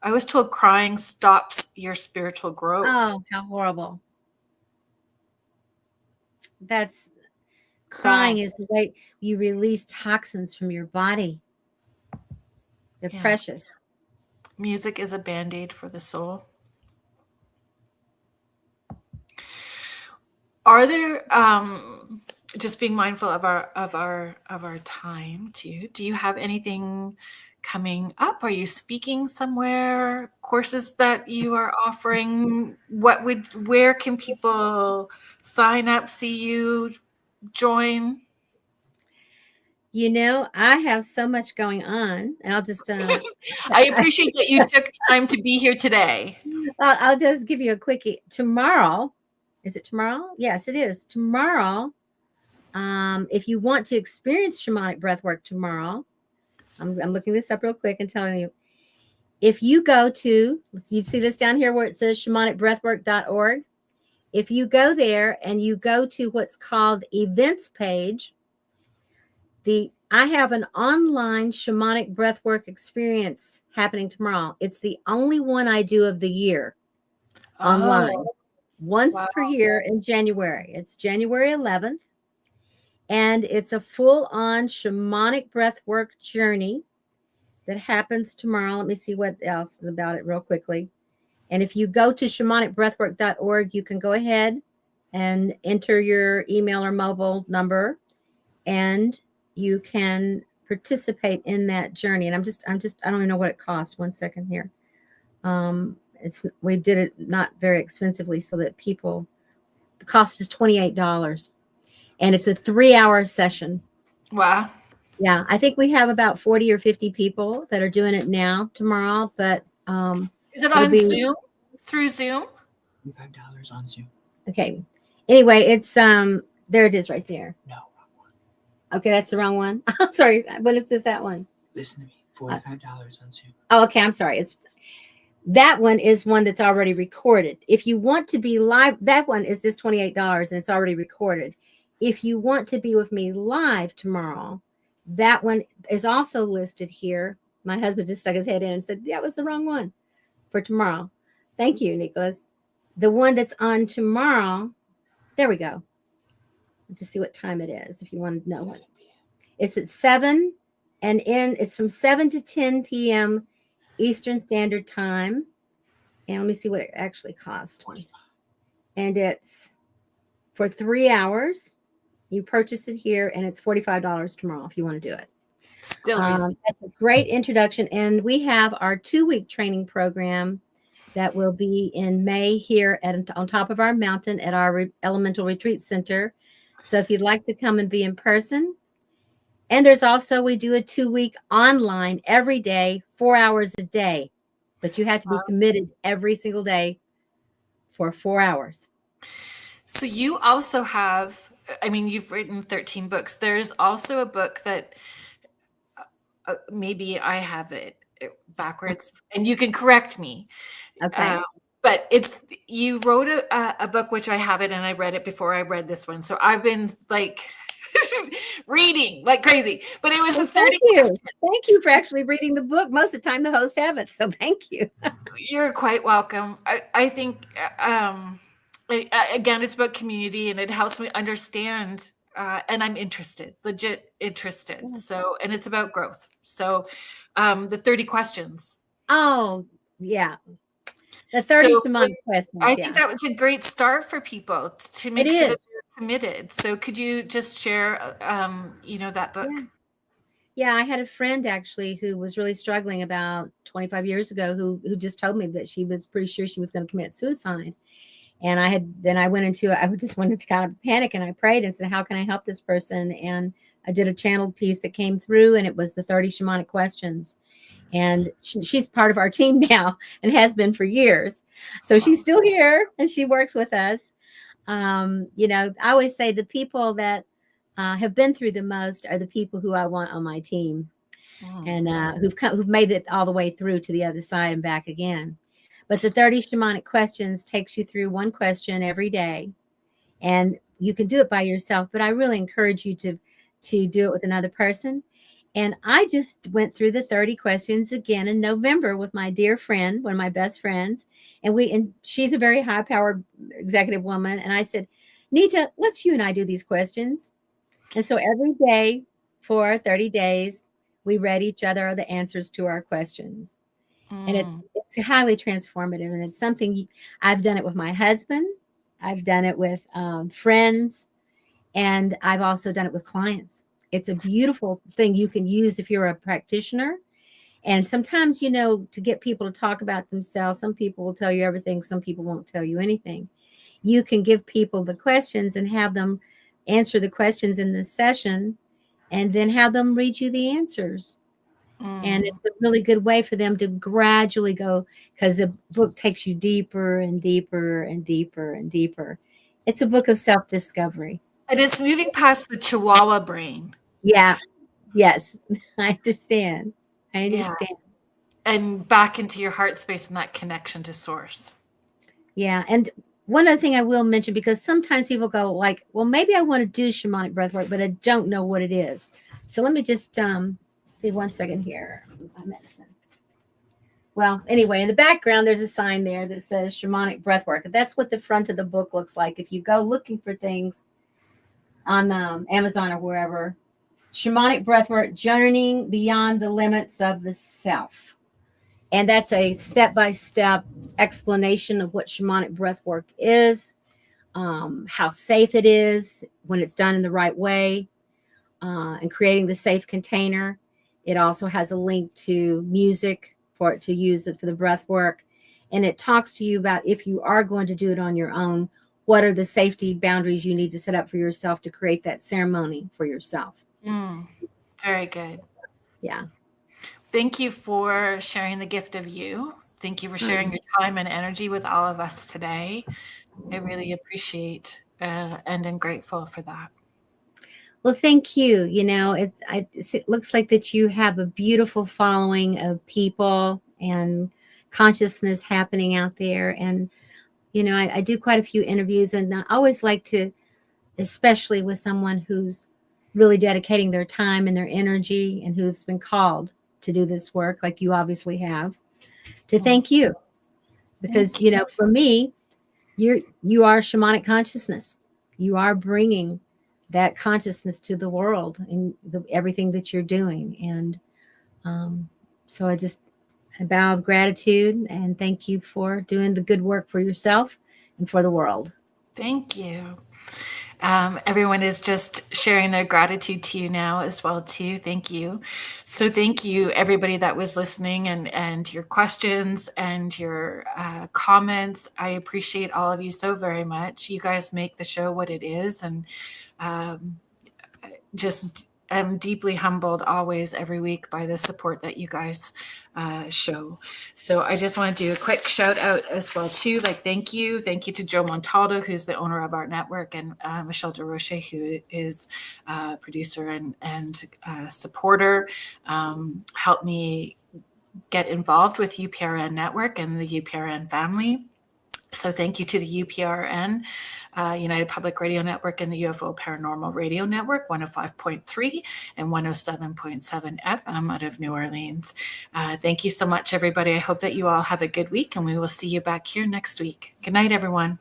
I was told crying stops your spiritual growth. Oh, how horrible. Crying is the way you release toxins from your body. They're precious. Music is a band-aid for the soul. Are there just being mindful of our time too? Do you have anything coming up? Are you speaking somewhere? Courses that you are offering? Where can people sign up, see you, join? I have so much going on, and I'll just I appreciate that you took time to be here today. I'll just give you a quickie. Tomorrow, is it tomorrow? Yes, it is tomorrow. If you want to experience shamanic breathwork tomorrow, I'm looking this up real quick and telling you. If you go to, you see this down here where it says shamanicbreathwork.org. If you go there and you go to what's called events page, I have an online shamanic breathwork experience happening tomorrow. It's the only one I do of the year online, once per year in January. It's January 11th, and it's a full-on shamanic breathwork journey that happens tomorrow. Let me see what else is about it real quickly. And if you go to shamanicbreathwork.org, you can go ahead and enter your email or mobile number, and you can participate in that journey. And I don't even know what it costs. One second here. We did it not very expensively so that the cost is $28, and it's a 3-hour session. Wow. Yeah. I think we have about 40 or 50 people that are doing it now tomorrow, but, is it on Zoom? Through Zoom? $5 on Zoom. Okay. Anyway, it's there it is right there. No, wrong one. Okay, that's the wrong one. I'm sorry. What is that one? Listen to me. $45 on Zoom. Oh, okay. I'm sorry. That one is one that's already recorded. If you want to be live, that one is just $28 and it's already recorded. If you want to be with me live tomorrow, That one is also listed here. My husband just stuck his head in and said, that was the wrong one for tomorrow. Thank you, Nicholas. The one that's on tomorrow, there we go. To see what time it is, if you want to know. 7 p.m. It's at 7 and it's from 7 to 10 p.m. Eastern Standard Time. And let me see what it actually costs. 25. And it's for 3 hours. You purchase it here, and it's $45 tomorrow if you want to do it. Still reasonable. That's a great introduction. And we have our 2-week training program that will be in May here on top of our mountain at our Elemental Retreat Center. So if you'd like to come and be in person. And there's also, we do a 2-week online every day, 4 hours a day. But you have to be committed every single day for 4 hours. So you also have, I mean, you've written 13 books. There's also a book that maybe I have it backwards, and you can correct me. Okay. But you wrote a book, which I have it, and I read it before I read this one. So I've been like reading like crazy. But it was a 30 Thank you. questions. Thank you for actually reading the book. Most of the time, the host haven't. So thank you. You're quite welcome. I think, again, it's about community, and it helps me understand, and I'm interested, legit interested. Yeah. So, and it's about growth. So the 30 questions. Oh, yeah. The 30 So shamanic questions. I think that was a great start for people to make It sure that is. they're committed. So could you just share, that book? Yeah, I had a friend actually who was really struggling about 25 years ago who just told me that she was pretty sure she was going to commit suicide. And I just went into kind of panic, and I prayed and said, how can I help this person? And I did a channeled piece that came through, and it was the 30 shamanic questions. And she's part of our team now and has been for years. So she's still here and she works with us. I always say the people that have been through the most are the people who I want on my team, and who've made it all the way through to the other side and back again. But the 30 shamanic questions takes you through one question every day, and you can do it by yourself. But I really encourage you to do it with another person. And I just went through the 30 questions again in November with my dear friend, one of my best friends. And she's a very high-powered executive woman. And I said, Nita, let's you and I do these questions. And so every day for 30 days, we read each other the answers to our questions. And it's highly transformative. And it's something I've done it with my husband. I've done it with friends. And I've also done it with clients. It's a beautiful thing you can use if you're a practitioner. And sometimes, to get people to talk about themselves, some people will tell you everything. Some people won't tell you anything. You can give people the questions and have them answer the questions in the session, and then have them read you the answers. And it's a really good way for them to gradually go, because the book takes you deeper and deeper and deeper and deeper. It's a book of self-discovery. And it's moving past the Chihuahua brain. Yeah. Yes. I understand. Yeah. And back into your heart space and that connection to source. Yeah. And one other thing I will mention, because sometimes people go like, well, maybe I want to do shamanic breathwork, but I don't know what it is. So let me just see 1 second here. My medicine. Well, anyway, in the background, there's a sign there that says Shamanic Breathwork. That's what the front of the book looks like. If you go looking for things on Amazon or wherever, Shamanic Breathwork, Journeying Beyond the Limits of the Self. And that's a step-by-step explanation of what shamanic breathwork is, how safe it is when it's done in the right way, and creating the safe container. It also has a link to music for it to use it for the breathwork. And it talks to you about, if you are going to do it on your own, what are the safety boundaries you need to set up for yourself to create that ceremony for yourself. Very good. Yeah. Thank you for sharing the gift of you. Thank you for sharing your time and energy with all of us today. I really appreciate and am grateful for that. Well, thank you. It looks like that you have a beautiful following of people and consciousness happening out there. And, I do quite a few interviews, and I always like to, especially with someone who's really dedicating their time and their energy, and who's been called to do this work, like you obviously have, to thank you. Because, Thank you. for me, you are shamanic consciousness. You are bringing that consciousness to the world in everything that you're doing. And so I bow of gratitude and thank you for doing the good work for yourself and for the world. Thank you. Everyone is just sharing their gratitude to you now as well too. Thank you. So thank you everybody that was listening, and your questions and your comments. I appreciate all of you so very much. You guys make the show what it is, and just am deeply humbled always every week by the support that you guys show. So I just want to do a quick shout out as well too. Like, thank you to Joe Montaldo, who's the owner of our network, and Michelle DeRoche, who is producer and supporter, helped me get involved with UPRN Network and the UPRN family. So thank you to the UPRN, United Public Radio Network, and the UFO Paranormal Radio Network, 105.3 and 107.7 FM out of New Orleans. Thank you so much, everybody. I hope that you all have a good week, and we will see you back here next week. Good night, everyone.